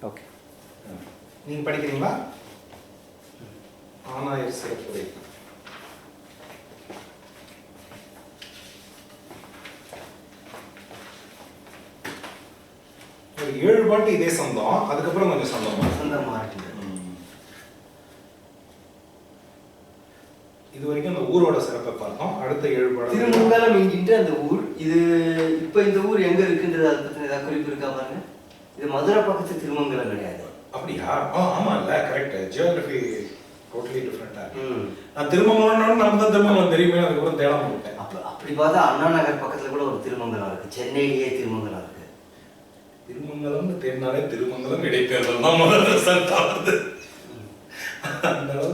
Okay. நீங்கள் படிக்கிறீங்களா? ஆனாயர் சிறப்புரை. ஒரு 7 பாட்டு இதே சொந்தம், அதுக்கப்புறம் கொஞ்சம் சொந்தமா இருக்கு. இது வரைக்கும் அந்த ஊரோட சிறப்பை பார்த்தோம். அடுத்த 7 பாட்டு திருமங்கலம் என்கின்ற அந்த ஊர். இது இப்ப இந்த ஊர் எங்க இருக்குன்றது அதை பத்தின ஏதாவது குறிப்பு இருக்கா பாருங்க. இது மதுரை பக்கத்து திருமங்கலம் கிடையாது. அப்படியா? ஆமா இல்ல, கரெக்ட். ஜியோகிராஃபி டோட்டலி டிஃபரெண்டா இருக்கு. நான் திருமங்கலம் நம்ம தான் திருமங்கலம் தெரியுமே, அதுக்கப்புறம் தேட மாட்டேன். அப்படி பார்த்தா அண்ணா நகர் பக்கத்துல கூட ஒரு திருமங்கலம் இருக்கு. சென்னையிலேயே திருமங்கலம் இருக்கு. திருமங்கலம்னு தேடினாலே திருமங்கலம் இடைத்தேர்தல் தான் முதல்ல ரிசல்ட் ஆகுது.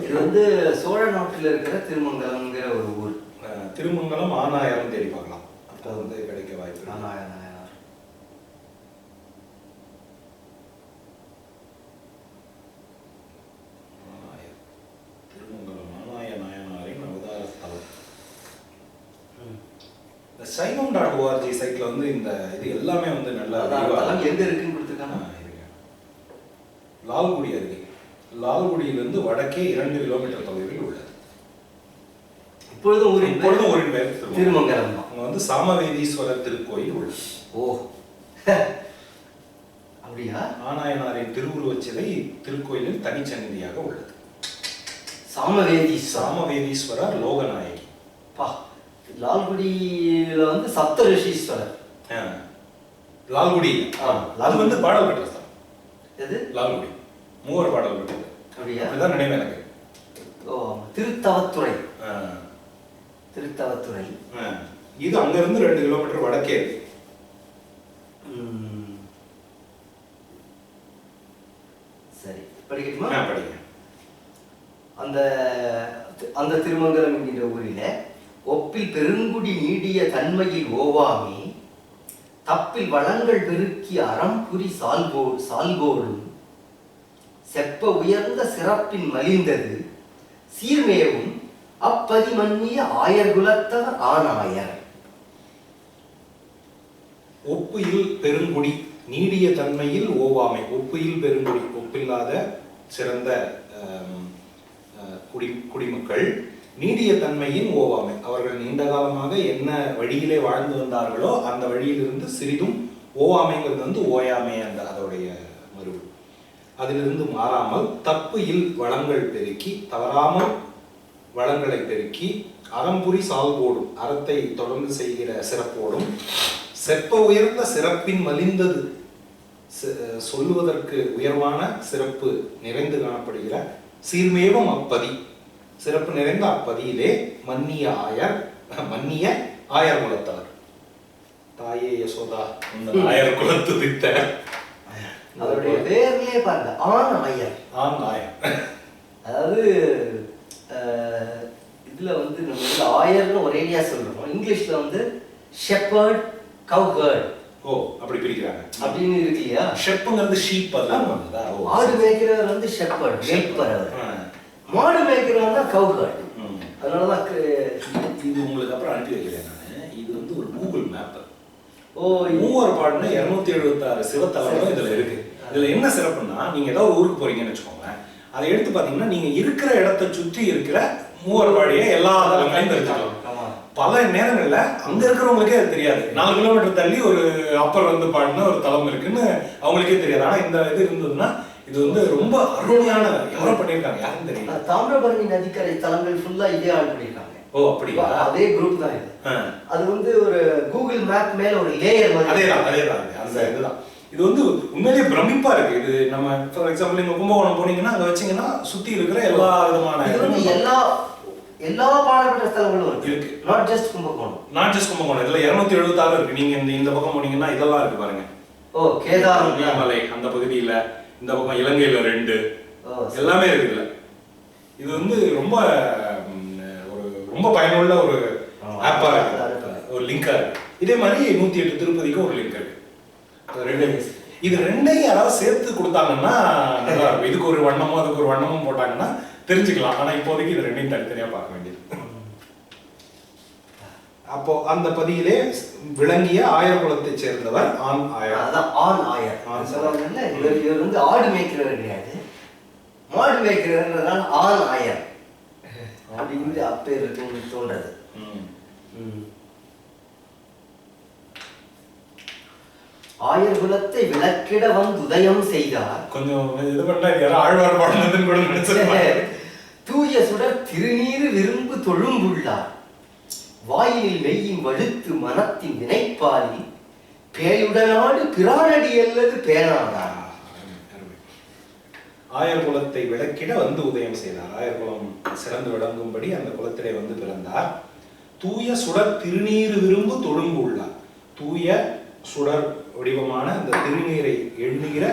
இது வந்து சோழ நாட்டில் இருக்கிற திருமங்கலம்ங்கிற ஒரு ஊர். திருமங்கலம் ஆனாயிரம் தேடி பார்க்கலாம், அப்போ வந்து கிடைக்க வாய்ப்பு. ஆனாயிரம் திருமங்கலம் ஆனாய நாயனாரின் அவதார ஸ்தலம். இந்த சைவம்.org சைட்ல வந்து இந்த இது எல்லாமே வந்து நல்லா எங்க இருக்குன்னு கொடுத்துருக்காங்க. லால்குடி அருகே, லால்குடியிலிருந்து வடக்கே 2 கிலோமீட்டர் தொலைவில் உள்ளது. இப்பொழுதும் ஊரின் பேர் திருமங்கலம் தான். அங்க வந்து சாமவேதீஸ்வரர் திருக்கோயில் உள்ளது. ஓ அப்படியா? ஆனாயனாரின் திருவுருவச் சிலை திருக்கோயிலில் தனிச்சந்நிதியாக உள்ளது. சாமவேதீஸ்வரர் லோகநாயகி. லால்குடியில வந்து சப்த ரிஷீஸ்வரர். லால்குடி அது வந்து பாடல் பெற்ற ஸ்தலம். எது? லால்குடி மூவர் பாடல் பெற்றது. அப்படியா? அதுதான் நினைவு எனக்கு. ஓ, திருத்தவத்துறை. திருத்தவத்துறை இது அங்க இருந்து 2 கிலோமீட்டர் வடக்கே. சரி, படிக்கட்டுமா? படிங்க. அந்த திருமங்கலம் என்கின்ற ஊரில ஒப்பில் பெருங்குடி நீடிய தன்மையில் ஓவாமே தப்பில் வளங்கள் பெருக்கி அறம்புரி சால்போடும் செப்ப உயர்ந்த சிறப்பின் மலிந்தது சீர்மேவும் அப்பதி மன்னிய ஆயர்குலத்தவர் ஆனாயர். ஒப்பில் பெருங்குடி நீடிய தன்மையில் ஓவாமை. ஒப்பில் பெருங்குடி, ஒப்பில்லாத சிறந்த குடிமக்கள். நீடிய தன்மையின் ஓவாமை, அவர்கள் நீண்ட காலமாக என்ன வழியிலே வாழ்ந்து வந்தார்களோ அந்த வழியிலிருந்து சிறிதும் ஓவாமைங்கிறது வந்து ஓயாமை, அந்த அதோடைய மறுவு. அதிலிருந்து மாறாமல் தப்பு வளங்கள் பெருக்கி, தவறாமல் வளங்களை பெருக்கி, அறம்புரி சால்போடும், அறத்தை தொடர்ந்து செய்கிற சிறப்போடும், செப்ப உயர்ந்த சிறப்பின் மலிந்தது, சொல்லுவதற்கு உயர்வான சிறப்பு நிறைந்து காணப்படுகிற சீர்மேவும் அப்பதி, சிறப்பு நிறைந்த அப்பதியிலே மன்னிய ஆயர் குலத்தவர். தாயே யசோதா ஆயர் குலத்து வித்த அவருடைய பேர்லயே பாருங்க, ஆண் ஆயர். அதாவது இதுல வந்து நம்ம ஆயர்னு ஒரேடியா சொல்றோம். இங்கிலீஷ்ல வந்து ஷெப்பர்ட், கவ்ஹர்ட். ஓ, அப்படி பிரிக்கிறாங்க அப்படின்னு இருக்கு இல்லையா? ஷெப்புங்கிறது ஷீப். ஆடு மேய்க்கிறவர் வந்து ஷெப்பர்ட், மேய்ப்பர். மாடு மேய்க்கிறவர் தான் கவ்ஹர்ட். அதனாலதான் இது உங்களுக்கு அப்புறம் அனுப்பி வைக்கிறேன் நான். இது வந்து ஒரு கூகுள் மேப். மூவர் பாடுனா 276 சிவத்தலங்களும் இதுல இருக்கு. இதுல என்ன சிறப்புன்னா, நீங்க ஏதாவது ஊருக்கு போறீங்கன்னு வச்சுக்கோங்க, அதை எடுத்து பாத்தீங்கன்னா நீங்க இருக்கிற இடத்தை சுற்றி இருக்கிற மூவர் பாடிய எல்லா தலங்களையும் தெரிஞ்சுக்கலாம். பல நேரங்கள்ல அங்க இருக்கிறவங்களுக்கே அது தெரியாது. 4 கிலோமீட்டர் தள்ளி ஒரு அப்பர் வந்து பாடின ஒரு தலம் இருக்குன்னு அவங்களுக்கே தெரியாது. ஆனா இந்த இது இருந்ததுன்னா இது வந்து ரொம்ப அருமையான, எவ்வளவு பண்ணிருக்காங்க யாரும் தெரியல. தாமிரபரணி நதிக்கரை தலங்கள் ஃபுல்லா இதே ஆள் பண்ணிருக்காங்க. ஓ, அப்படியா? அதே குரூப் தான் இது. அது வந்து ஒரு கூகுள் மேப் மேல ஒரு லேயர் மாதிரி. அதேதான் அந்த இதுதான். இது வந்து உண்மையிலேயே பிரமிப்பா இருக்கு. இது நம்ம ஃபார் எக்ஸாம்பிள் நீங்க கும்பகோணம் போனீங்கன்னா அங்க வச்சீங்கன்னா சுத்தி இருக்கிற எல்லா விதமான எல்லா பாடப்பட்ட ஸ்தலங்களும் இருக்கு. Not just Kumbakonam. இதுல 276 இருக்கு. நீங்க இந்த பக்கம் போனீங்கன்னா இதெல்லாம் இருக்கு பாருங்க. ஓ, கேதார் மலை அந்த பகுதியில, இந்த பக்கம் இலங்கையில 2 எல்லாமே இருக்குல்ல. இது வந்து ரொம்ப பயனுள்ள ஒரு ஆப்பா இருக்கு, ஒரு லிங்கா இருக்கு. இதே மாதிரி 108 திருப்பதிக்கும் ஒரு லிங்க் இருக்கு. இது ரெண்டையும் யாராவது சேர்த்து கொடுத்தாங்கன்னா நல்லா இருக்கும். இதுக்கு ஒரு வண்ணமும் அதுக்கு ஒரு வண்ணமும் போட்டாங்கன்னா தெரிஞ்சுக்கலாம். ஆனா இப்போதைக்கு இது ரெண்டையும் தனித்தனியா பார்க்க வேண்டியது. அப்போ அந்த பதியிலே விளங்கிய ஆயர் குலத்தை சேர்ந்தவர் ஆண் ஆயர். அதான் ஆண் ஆயர் சொல்லுவாங்கல்ல. இவர் வந்து ஆடு மேய்க்கிறவர் கிடையாது, மாடு மேய்க்கிறவர்ன்றதால ஆண் ஆயர் அப்படிங்கிறது அப்பேர் இருக்குன்னு தோன்றது. ஆயர் குலத்தை விளக்கிட வந்து உதயம் செய்தார். கொஞ்சம் இது பண்ணா ஆழ்வார் பாடுனதுன்னு கூட நினைச்சிருப்பாங்க. தூய சுடர் திருநீறு விரும்பு தொழும்புள்ளார். வாயினில் மெய்யின் வழுத்து மனத்தின் வினைப்பாலி பேயுடனாடு பிரானடி அல்லது பேனாடார். ஆயர் குலத்தை விளக்கிட வந்து உதயம் செய்தார். ஆயர் குலம் சிறந்து விளங்கும்படி அந்த குலத்திலே வந்து பிறந்தார். தூய சுடர் திருநீறு விரும்பு தொழும்பு உள்ளார். தூய சுடர் வடிவமான அந்த திருநீரை எண்ணுகிற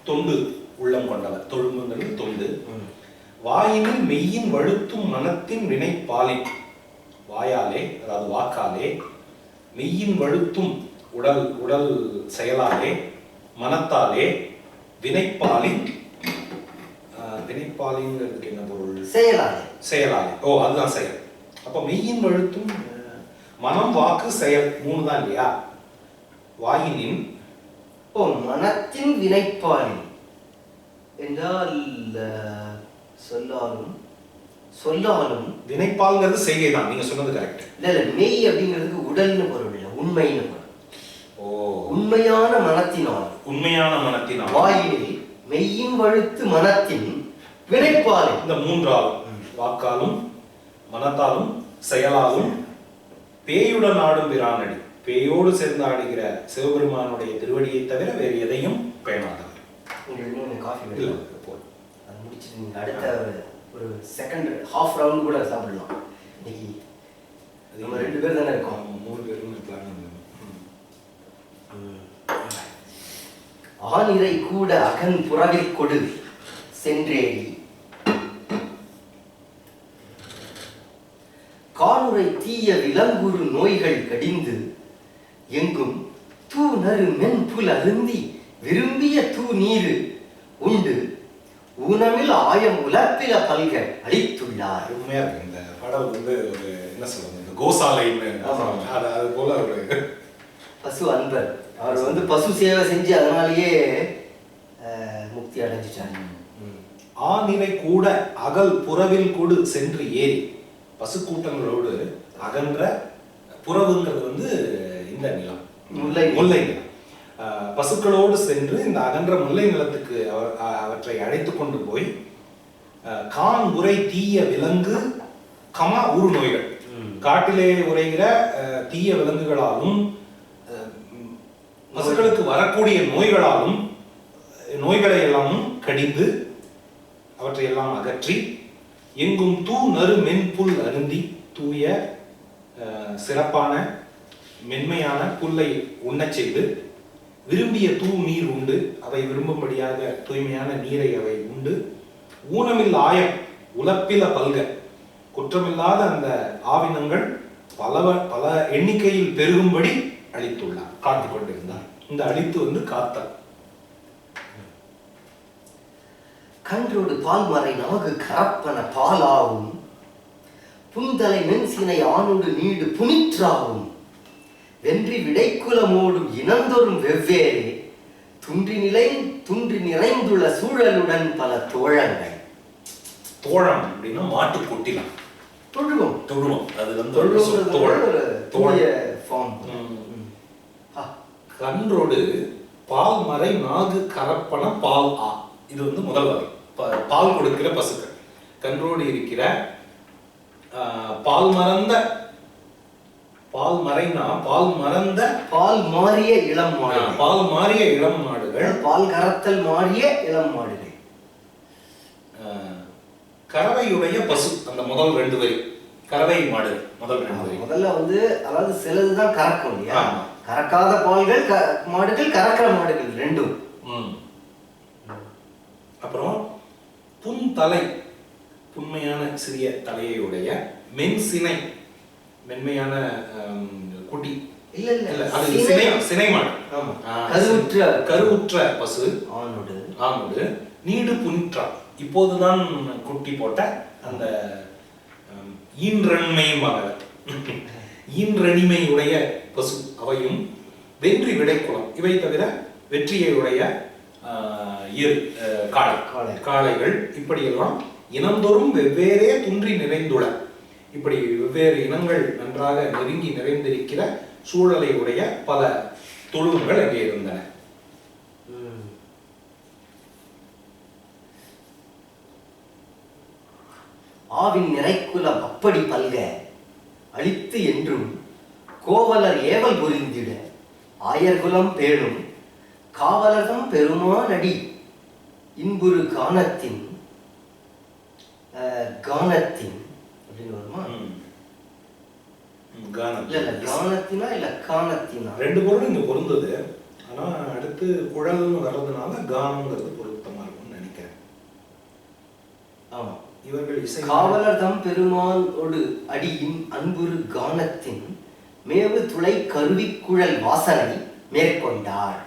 தொண்டு உள்ளம் கொண்டவர். தொழும்புங்கிறது தொண்டு. வாயினில் மெய்யின் வழுத்தும் மனத்தின் வினைப்பாலி, வாயாலே அதாவது வாக்காலே, மெய்யின் வழுத்தும் உடல் உடல் செயலாலே, மனத்தாலே, வினைப்பாலி, வினைப்பாலிங்கிறதுக்கு என்ன பொருள்? செயலாலே. செயலாலே. ஓ, அதுதான் செயல். அப்ப மெய்யின் வழுத்தும் மனம் வாக்கு செயல் மூணு தான் இல்லையா? வாயினின் மனத்தின் வினைப்பாலி என்றால் சொல்லாலும் சொல்லாலும் வினைப்பால்ங்கிறது செய்கை தான். நீங்க சொன்னது கரெக்ட். இல்ல மெய் அப்படிங்கிறதுக்கு உடல்னு பொருள் இல்லை, உண்மைன்னு பொருள். ஓ, உண்மையான மனத்தினால், உண்மையான மனத்தினால், வாயினில் மெய்யின் வழுத்து மனத்தின் வினைப்பாலி. இந்த மூன்றாலும் வாக்காலும் மனத்தாலும் செயலாலும் பேயுடன் ஆடும் பிரானடி, பேயோடு சேர்ந்து ஆடுகிற சிவபெருமானுடைய திருவடியை தவிர வேறு எதையும் பேணாதவர். காஃபி அது முடிச்சுட்டு நீங்க அடுத்த ஒரு செகண்ட் ஹாஃப் ரவுண்ட் கூட சாப்பிடலாம். இன்னைக்கு நம்ம 2 பேர் தானே இருக்கோம். 3 பேரும் இருக்கலாம். ஆனிரை கூட அகன் புறவில் கொடு சென்றேடி காணுரை தீய விலங்குறு நோய்கள் கடிந்து எங்கும் தூ நறு மென்புல் அருந்தி விரும்பிய தூ நீரு உண்டு ஊனமில் ஆயம் உலப்பில பல்க அளித்துள்ளார். அருமையா இருக்கு இந்த பாடல். வந்து ஒரு என்ன சொல்றது, இந்த கோசாலைன்னு அது போல ஒரு பசு அன்பர். அவர் வந்து பசு சேவை செஞ்சு அதனாலேயே முக்தி அடைஞ்சிட்டார். ஆநிறை கூட அகல் புறவில் கொடு சென்று ஏறி, பசு கூட்டங்களோடு அகன்ற புறவுங்கிறது வந்து இந்த நிலம், முல்லை நிலம். பசுக்களோடு சென்று இந்த அகன்ற முல்லை நிலத்துக்கு அவற்றை அழைத்து கொண்டு போய் கான் உரை தீய விலங்கு கமா ஊறு நோய்கள், காட்டிலே உரைகிற தீய விலங்குகளாலும் பசுக்களுக்கு வரக்கூடிய நோய்களாலும் நோய்களை எல்லாமும் கடிந்து அவற்றை எல்லாம் அகற்றி எங்கும் தூ நறு மென்புல் அருந்தி, தூய சிறப்பான மென்மையான புல்லை உண்ணச் செய்து விரும்பிய தூ நீர் உண்டு, அவை விரும்பும்படியாக தூய்மையான நீரை அவை உண்டு ஊனமில் ஆயம் உலப்பில பல்க, குற்றமில்லாத அந்த ஆவினங்கள் பல எண்ணிக்கையில் பெருகும்படி அளித்துள்ளார், காத்து கொண்டிருந்தார். இந்த அளித்து வந்து காத்தல். கன்றோடு பால்மறை நாகு கரப்பன பாலாவும் புந்தலை மென்சினை ஆணோடு நீடு புனிற்றாவும் வென்றி விடைக்குலமோடும் இனந்தோறும் வெவ்வேறு துன்றி நிறைந்துள்ள சூழலுடன் பல தோழங்கள். தோழம் அப்படின்னா மாட்டு கொட்டிலாம் தொழுவம். தொழுவம் அது வந்து கன்றோடு பால்மறை நாகு கரப்பன பால் ஆ, இது வந்து முதல் வகை. பால் கொடுக்கிற பசுக்கள். கன்றோடு இருக்கிற பால் மறந்த, பால் மறைனா பால் மறந்த, பால் மாறிய இளம் மாடு, பால் மாறிய இளம் மாடுகள், பால் கறத்தல் மாறிய இளம் மாடுகள், கறவையுடைய பசு. அந்த முதல் 2 வரி கறவை மாடு முதல் 2 வரி. முதல்ல வந்து அதாவது சிலதுதான் கறக்கும் இல்லையா, கறக்காத பால்கள் மாடுகள், கறக்கிற மாடுகள் ரெண்டும். அப்புறம் புன் தலை, புண்மையான சிறிய தலையுடைய மென் சினை, மென்மையான குட்டி. இல்ல இல்ல இல்ல, அது சினை மாடு. கருவுற்ற பசு ஆணோடு நீடு புனிற்றா, இப்போதுதான் குட்டி போட்ட அந்த ஈன்றன்மையும் ஈன்றனிமை உடைய பசு அவையும் வென்றி விடைக்குளம் இவை தவிர வெற்றியை உடைய காளைகள் இப்படியெல்லாம் இனந்தோறும் வெவ்வேறே துன்றி நிறைந்துள்ள இப்படி வெவ்வேறு இனங்கள் நன்றாக நெருங்கி நிறைந்திருக்கிற சூழலை உடைய பல தொழுவங்கள் அங்கே இருந்தன. ஆவின் நிறைக்குலம் அப்படி பல்க அழித்து என்றும் கோவலர் ஏவல் புரிந்திட ஆயர்குலம் பேணும் காவலர்தம் பெருமானடி இன்புறு கானத்தின் அப்படின்னு வருமா? கானத்தினா இல்ல கானத்தினா ரெண்டு பொருளும் இங்க பொருந்தது. ஆனா அடுத்து குழல்னு வர்றதுனால கானம்ங்கிறது பொருத்தமா இருக்கும்னு நினைக்கிறேன். ஆமா, இவர்கள் இசை காவலர் தம் பெருமானோடு அடியின் அன்புரு கானத்தின் மேவு துளை கருவிக்குழல் வாசனை மேற்கொண்டார்.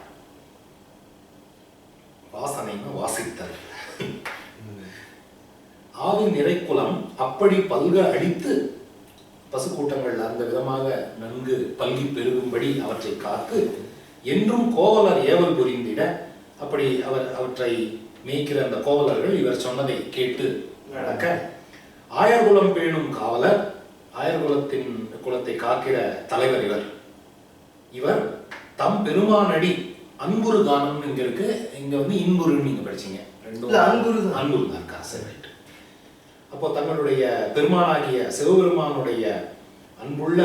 வாசனைன்னு வாசித்தல். ஆவின் நிறைக்குலம் அப்படி பல்க அழித்து பசுக்கூட்டங்கள் அந்த விதமாக நன்கு பல்கி பெருகும்படி அவற்றை காத்து என்றும் கோவலர் ஏவல் புரிந்திட அப்படி அவற்றை மேய்க்கிற அந்த கோவலர்கள் இவர் சொன்னதை கேட்டு நடக்க ஆயர்குலம் பேணும் காவலர் ஆயர்குலத்தின் குலத்தை காக்கிற தலைவர் இவர் தம் பெருமானடி அன்புரு கானம் இங்க இருக்கு. இங்க வந்து இன்புருன்னு நீங்க படிச்சீங்க. அன்புரு தான் இருக்கா? சரி. அப்போ தங்களுடைய பெருமானாகிய சிவபெருமானுடைய அன்புள்ள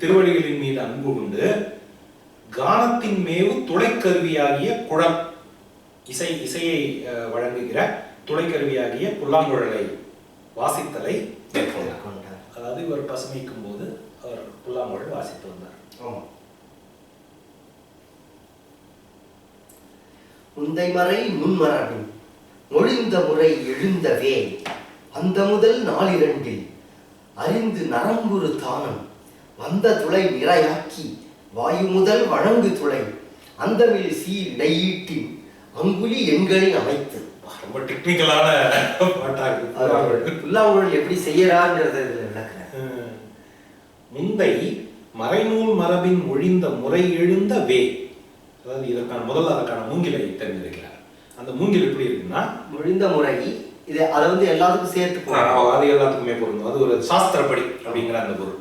திருவடிகளின் மீது அன்பு கொண்டு கானத்தின் மேவு துளைக்கருவியாகிய குழல் இசையை வழங்குகிற துளைக்கருவியாகிய புல்லாங்குழலை வாசித்தலை மேற்கொண்டார். அதாவது இவர் பசுமைக்கும் போது அவர் புல்லாங்குழல் வாசித்து வந்தார். முந்தைமறை முன்மரபின் மொழிந்த முறை எழுந்தவே அந்த முதல் நாளிரண்டில் அறிந்து நரம்புறு தானம் வந்த துளை நிறையாக்கி வாயு முதல் வழங்கு துளை அந்தமில் சீர் இடையீட்டின் அங்குலி எண்களில் அமைத்து. ரொம்ப டெக்னிக்கலான புல்லாங்குழல் எப்படி செய்யறாங்கிறத விளக்குறேன். முந்தை மறைநூல் மரபின் மொழிந்த முறை எழுந்த வே, அதாவது இதற்கான முதல்ல அதற்கான மூங்கிலை தெரிஞ்சிருக்கிறார். அந்த மூங்கில் எப்படி இருக்குன்னா மொழிந்த முறை இது அதை வந்து எல்லாத்துக்கும் சேர்த்து அது எல்லாத்துக்குமே பொருந்தும். அது ஒரு சாஸ்திரப்படி அப்படிங்கிற அந்த பொருள்.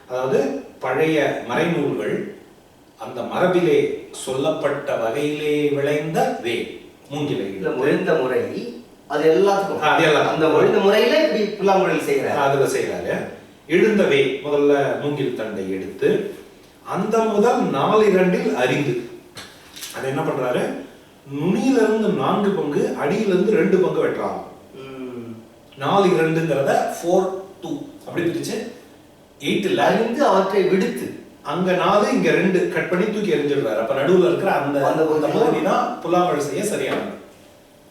அதாவது பழைய மறைநூல்கள் அந்த மரபிலே சொல்லப்பட்ட வகையிலே விளைந்த வே மூங்கிலை மொழிந்த முறை அது எல்லாத்துக்கும் அந்த மொழிந்த முறையில இப்படி புல்லாங்குழல் செய்யறாரு. அதுல செய்யறாரு. எழுந்த வே முதல்ல மூங்கில் தண்டை எடுத்து அந்த முதல் 4/2 அறிந்து அதை என்ன பண்றாரு, நுனியிலிருந்து 4 பங்கு அடியிலிருந்து 2 பங்கு வெட்டுறாங்க. 4/2ங்கிறத 4/2 அப்படி பிரிச்சு 8ல் அறிந்து அவற்றை விடுத்து அங்க 4 இங்க 2 கட் பண்ணி தூக்கி எரிஞ்சிடுறாரு. அப்ப நடுவுல இருக்கிற அந்த பகுதி தான் புல்லாங்குழல் செய்ய சரியானது.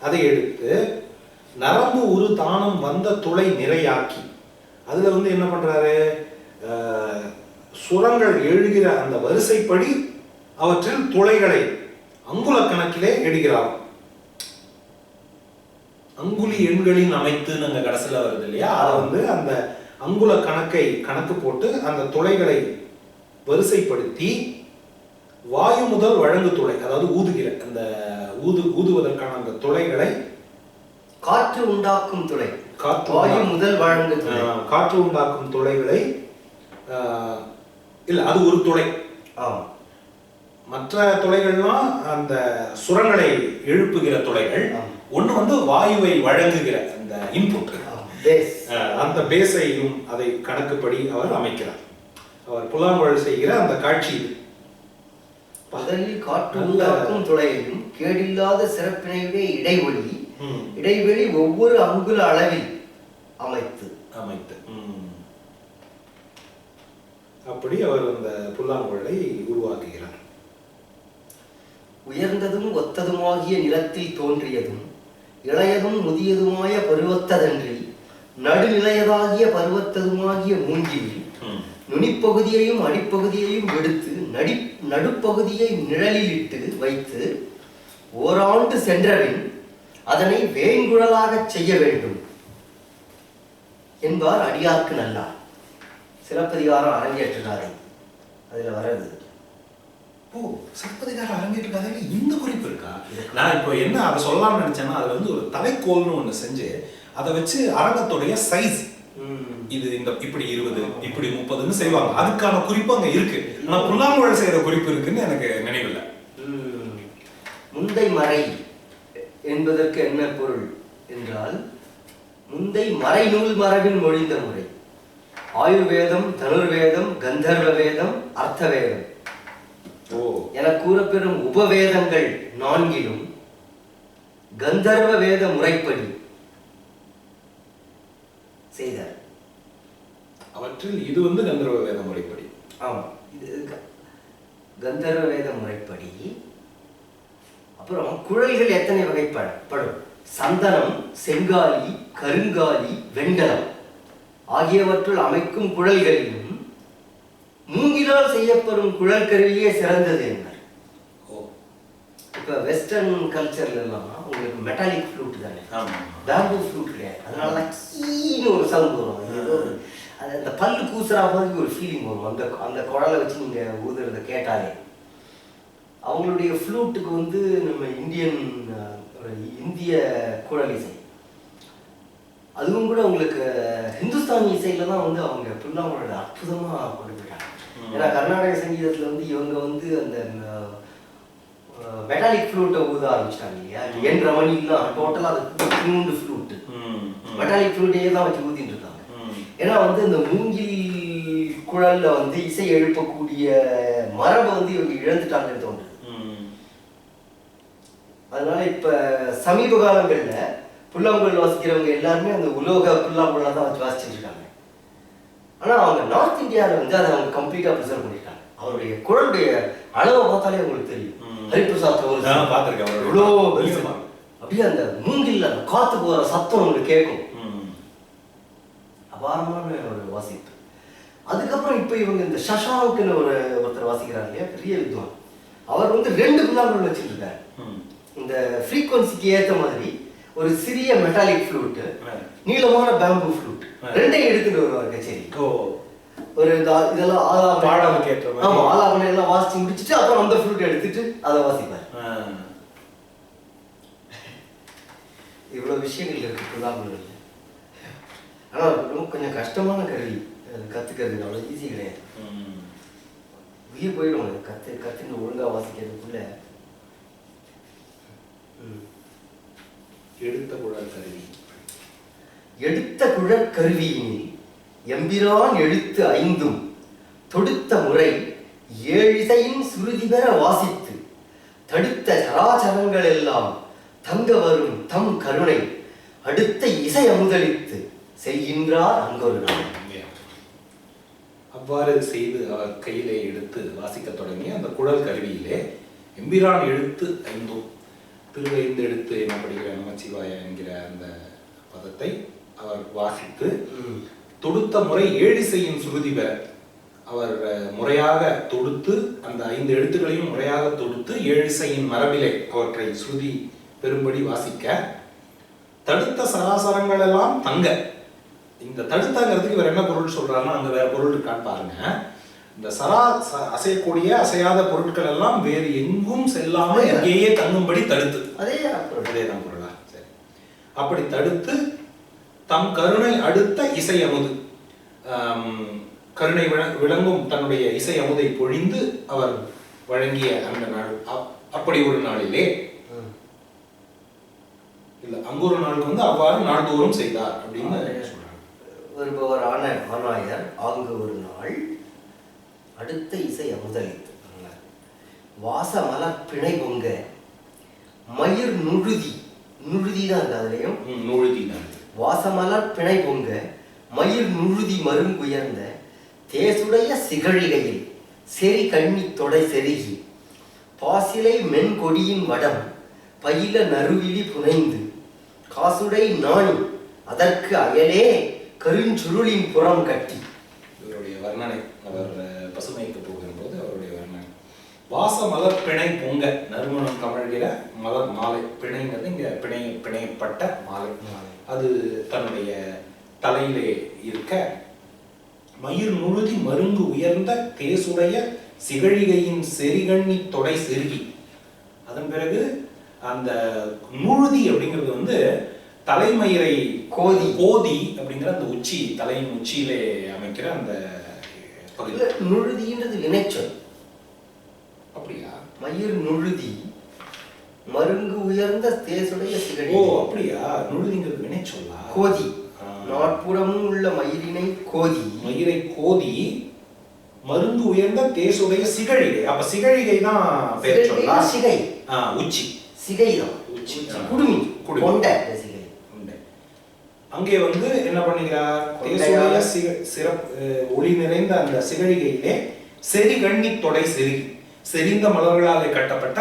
அதை எடுத்து நரம்பு ஒரு தானம் வந்த துளை நிறையாக்கி அதுல வந்து என்ன பண்றாரு, சுரங்கள் எழுகிற அந்த வரிசைப்படி அவற்றில் துளைகளை அங்குல கணக்கிலே எடுக்கிறார். அங்குலி எண்களின் அமைத்து நாங்க கடைசியில் வருது இல்லையா, அதை வந்து அந்த அங்குல கணக்கு போட்டு அந்த துளைகளை வரிசைப்படுத்தி வாயு முதல் வழங்கு துளை, அதாவது ஊதுகிற அந்த ஊதுவதற்கான அந்த துளைகளை காற்று உண்டாக்கும் துளை, வாயு முதல் வழங்கு துளை, காற்று உண்டாக்கும் துளைகளை இல்ல அது ஒரு துளை. மற்ற துளைகள்லாம் அந்த சுரங்களை எழுப்புகிற துளைகள். ஒண்ணு வந்து வாயுவை வழங்குகிற அந்த இன்புட், அந்த பேஸையும் அதை கணக்குப்படி அவர் அமைக்கிறார். அவர் புல்லாங்குழல் செய்கிற அந்த காட்சி பகலில் காற்று உண்டாக்கும் துளையையும் கேடில்லாத சிறப்பினைவே இடைவெளி ஒவ்வொரு அங்குல அளவில் அமைத்து அப்படி அவர் அந்த புல்லாங்குழலை உருவாக்குகிறார். உயர்ந்ததும் ஒத்ததுமாகிய நிலத்தில் தோன்றியதும் இளையதும் முதியதுமாய பருவத்ததன்றி நடுநிலையதாகிய பருவத்ததுமாகிய மூங்கிலில் நுனிப்பகுதியையும் அடிப்பகுதியையும் எடுத்து நடுப்பகுதியை நிழலிலிட்டு வைத்து ஓராண்டு சென்றபின் அதனை வேங்குழலாக செய்ய வேண்டும். என்பார் அடியார்க்கு நல்லார். சிலப்பதிகாரம் அரங்கேற்றினாரே அதுல வர்றது. ஓ, சிலப்பதிகாரம் அரங்கேற்றிருக்காங்க. இந்த குறிப்பு இருக்கா? நான் இப்போ என்ன அதை சொல்லலாம்னு நினைச்சேன்னா, அதுல வந்து ஒரு தலைக்கோல்னு ஒண்ணு செஞ்சு அதை வச்சு அரங்கத்துடைய சைஸ், இது இந்த இப்படி 20 இப்படி 30ன்னு செய்வாங்க. அதுக்கான குறிப்பு அங்க இருக்கு. ஆனா புல்லாங்குழல் செய்யற குறிப்பு இருக்குன்னு எனக்கு நினைவில்லை. முந்தை மறை என்பதற்கு என்ன பொருள் என்றால், முந்தை மறைநூல் மரபின் மொழிந்த முறை. ஆயுர்வேதம், தனுர்வேதம், கந்தர்வ வேதம், அர்த்த வேதம் என கூறப்பெறும் உபவேதங்கள் 4லும் கந்தர்வ வேத முறைப்படி செய்தார். அவற்றில் இது வந்து கந்தர்வ வேத முறைப்படி. ஆமா, இது கந்தர்வ வேத முறைப்படி. அப்புறம் குழல்கள் எத்தனை வகைப்படும்? சந்தனம், செங்காலி, கருங்காலி, வெண்கலம் ஆகியவற்றுள் அமைக்கும் குழல்களிலும் மூங்கிலால் செய்யப்படும் குழல் கருவியே சிறந்தது என்பார். இப்ப வெஸ்டர்ன் கல்ச்சர்ல எல்லாம் உங்களுக்கு மெட்டாலிக் ஃப்ளூட் தானே, பேம்பூ ஃப்ளூட் கிடையாது. அதனால கீன்னு ஒரு சவுண்ட் வரும். ஏதோ அந்த பல்லு கூசுறா மாதிரி ஒரு ஃபீலிங் வரும் அந்த அந்த குழலை வச்சு நீங்க ஊதுறத கேட்டாலே. அவங்களுடைய ஃப்ளூட்டுக்கு வந்து நம்ம இந்திய குழல் இசை, அதுவும் கூட உங்களுக்கு ஹிந்துஸ்தானி இசையில தான் வந்து அவங்க புல்லாங்குழல அற்புதமா கொண்டு போயிட்டாங்க. ஏன்னா கர்நாடக சங்கீதத்துல வந்து இவங்க வந்து அந்த மெட்டாலிக் ஃப்ளூட்டை ஊத ஆரம்பிச்சிட்டாங்க இல்லையா. என் ரமணிலாம் டோட்டலா அது ஃப்ளூட், மெட்டாலிக் ஃப்ளூட்டையே தான் வச்சு ஊத்திட்டு இருக்காங்க. ஏன்னா வந்து இந்த மூங்கில் குழல்ல வந்து இசை எழுப்பக்கூடிய மரபை வந்து இவங்க இழந்துட்டாங்கன்னு தோன்றுது. அதனால இப்ப சமீப காலங்கள்ல புல்லாங்குழல் வாசிக்கிறவங்க எல்லாருமே அந்த உலோக புல்லாங்குழல தான் வச்சு வாசிச்சுட்டு இருக்காங்க. ஆனா அவங்க நார்த் இந்தியாவில் வந்து அதை அவங்க கம்ப்ளீட்டா ப்ரிசர்வ் பண்ணிட்டாங்க. அவருடைய குழலுடைய அளவை பார்த்தாலே உங்களுக்கு தெரியும். ஹரிபிரசாத் எவ்வளோ அப்படியே அந்த மூங்கில்ல அந்த காத்து போற சத்தம் உங்களுக்கு கேட்கும். அபாரமான ஒரு வாசிப்பு. அதுக்கப்புறம் இப்ப இவங்க இந்த சஷாங்க்னு ஒருத்தர் வாசிக்கிறாங்க இல்லையா, பெரிய வித்வான். அவர் வந்து 2 புல்லாங்குழல் வச்சுட்டு இருக்காரு. இந்த ஃப்ரீக்வன்சிக்கு ஏற்ற மாதிரி ஒரு சிறிய மெட்டாலிக் ஃப்ளூட், நீளமான பேம்பூ ஃப்ளூட், 2ஐயும் எடுத்துட்டு வருவார் கச்சேரி. ஒரு இதெல்லாம் ஆலாபனை எல்லாம் வாசிச்சு முடிச்சுட்டு அப்புறம் அந்த ஃப்ளூட் எடுத்துட்டு அதை வாசிப்பார். இவ்வளவு விஷயங்கள் இருக்கு புல்லாங்குழல். ஆனா கொஞ்சம் கஷ்டமான கருவி, அது கத்துக்கிறது அவ்வளவு ஈஸி கிடையாது. உயிர் போயிடும் கத்துன்னு ஒழுங்கா வாசிக்கிறதுக்குள்ள. எடுத்த குழற் கருவியினில் எம்பிரான் எழுத்து 5 தொடுத்த முறை 7 இசையின் சுருதி பெற வாசித்து தடுத்த சராச்சரங்கள் எல்லாம் தங்க வரும் தம் கருணை அடுத்த இசை அமுதளித்து செய்கின்றார் அங்கொரு நாள். அவ்வாறு செய்து அவர் கையிலே எடுத்து வாசிக்க தொடங்கி அந்த குழல் கருவியிலே எம்பிரான் எழுத்து 5, திருவைந்து எழுத்து என்ன படிக்கிற நமச்சிவாய என்கிற அந்த பதத்தை அவர் வாசித்து தொடுத்த முறை 7 இசையின் சுருதி பெற அவர் முறையாக தொடுத்து அந்த 5 எழுத்துக்களையும் முறையாக தொடுத்து 7 இசையின் மரபிலே அவற்றை சுருதி பெரும்படி வாசிக்க தடுத்த சராசரங்கள் எல்லாம் தங்க. இந்த தடுத்தங்கிறதுக்கு இவர் என்ன பொருள் சொல்றாருன்னா, அங்க வேற பொருள் இருக்கான்னு பாருங்க. இந்த அசையக்கூடிய அசையாத பொருட்கள் எல்லாம் வேறு எங்கும் செல்லாம எங்கேயே தங்கும்படி தடுத்து, அதேதான் பொருளா? சரி. அப்படி தடுத்து தம் கருணை அடுத்த இசை அமுது, கருணை விளங்கும் தன்னுடைய இசை அமுதை பொழிந்து அவர் வழங்கிய அந்த நாள். அப்படி ஒரு நாளிலே இல்ல, அங்கொரு நாளுக்கு வந்து அவ்வாறு நாள்தோறும் செய்தார் அப்படின்னு சொல்றாங்க. வருபவர் ஆனாயர் அங்கு ஒரு நாள் அடுத்த இசை அமுதளித்து வாசமலர் பிணை பொங்க மயிர் நுழுதி தான் இருக்கு. அதுலயும் நுழுதி தான். வாசமலர் பிணை பொங்க மயிர் நுழுதி மருங்குயர்ந்த தேசுடைய சிகழிகையில் செறி கண்ணி தொடை செருகி பாசிலை மென்கொடியின் வடம் பயில நறுவிழி புனைந்து காசுடை நாணி அதற்கு அயலே கருஞ்சுருளின் புறம் கட்டி. இவருடைய வர்ணனை, அவர் பசுமைக்கு போகும்போது அவருடைய வர்ணனை. வாச மலர் பிணை பொங்க நறுமணம் கமழ்கிற மலர் மாலை. பிணைங்கிறது இங்க பிணையப்பட்ட மாலை. அது தன்னுடைய தலையிலே இருக்க, மயிர் நுழுதி மருங்கு உயர்ந்த தேசுடைய சிகழிகையின் செரிகண்ணி தொடை செருகி. அதன் பிறகு அந்த நுழுதி அப்படிங்கிறது வந்து தலைமயிரை கோதி அப்படிங்கிற அந்த உச்சி, தலையின் உச்சியிலே அமைக்கிற அந்த பகுதி. நுழுதின்றது வினைச்சொல். அப்படியா? மயிர் நுழுதி மருங்கு உயர்ந்த தேசுடைய சிகழி. ஓ அப்படியா? நுழுதிங்கிறது வினைச்சொல்லா? கோதி, நாட்புறமும் உள்ள மயிரினை கோதி, மயிரை கோதி மருங்கு உயர்ந்த தேசுடைய சிகழிகை. அப்ப சிகழிகை தான் பெயர் சொல்லா? சிகை. உச்சி. சிகை தான் உச்சி. குடுமி, கொண்டை. சிகை. அங்கே வந்து என்ன பண்ணுகிறார்? தேசுடைய சிறப்பு ஒளி நிறைந்த அந்த சிகழிகையிலே செரிகண்ணி தொடை செருகி, செறிந்த மலர்களாலே கட்டப்பட்ட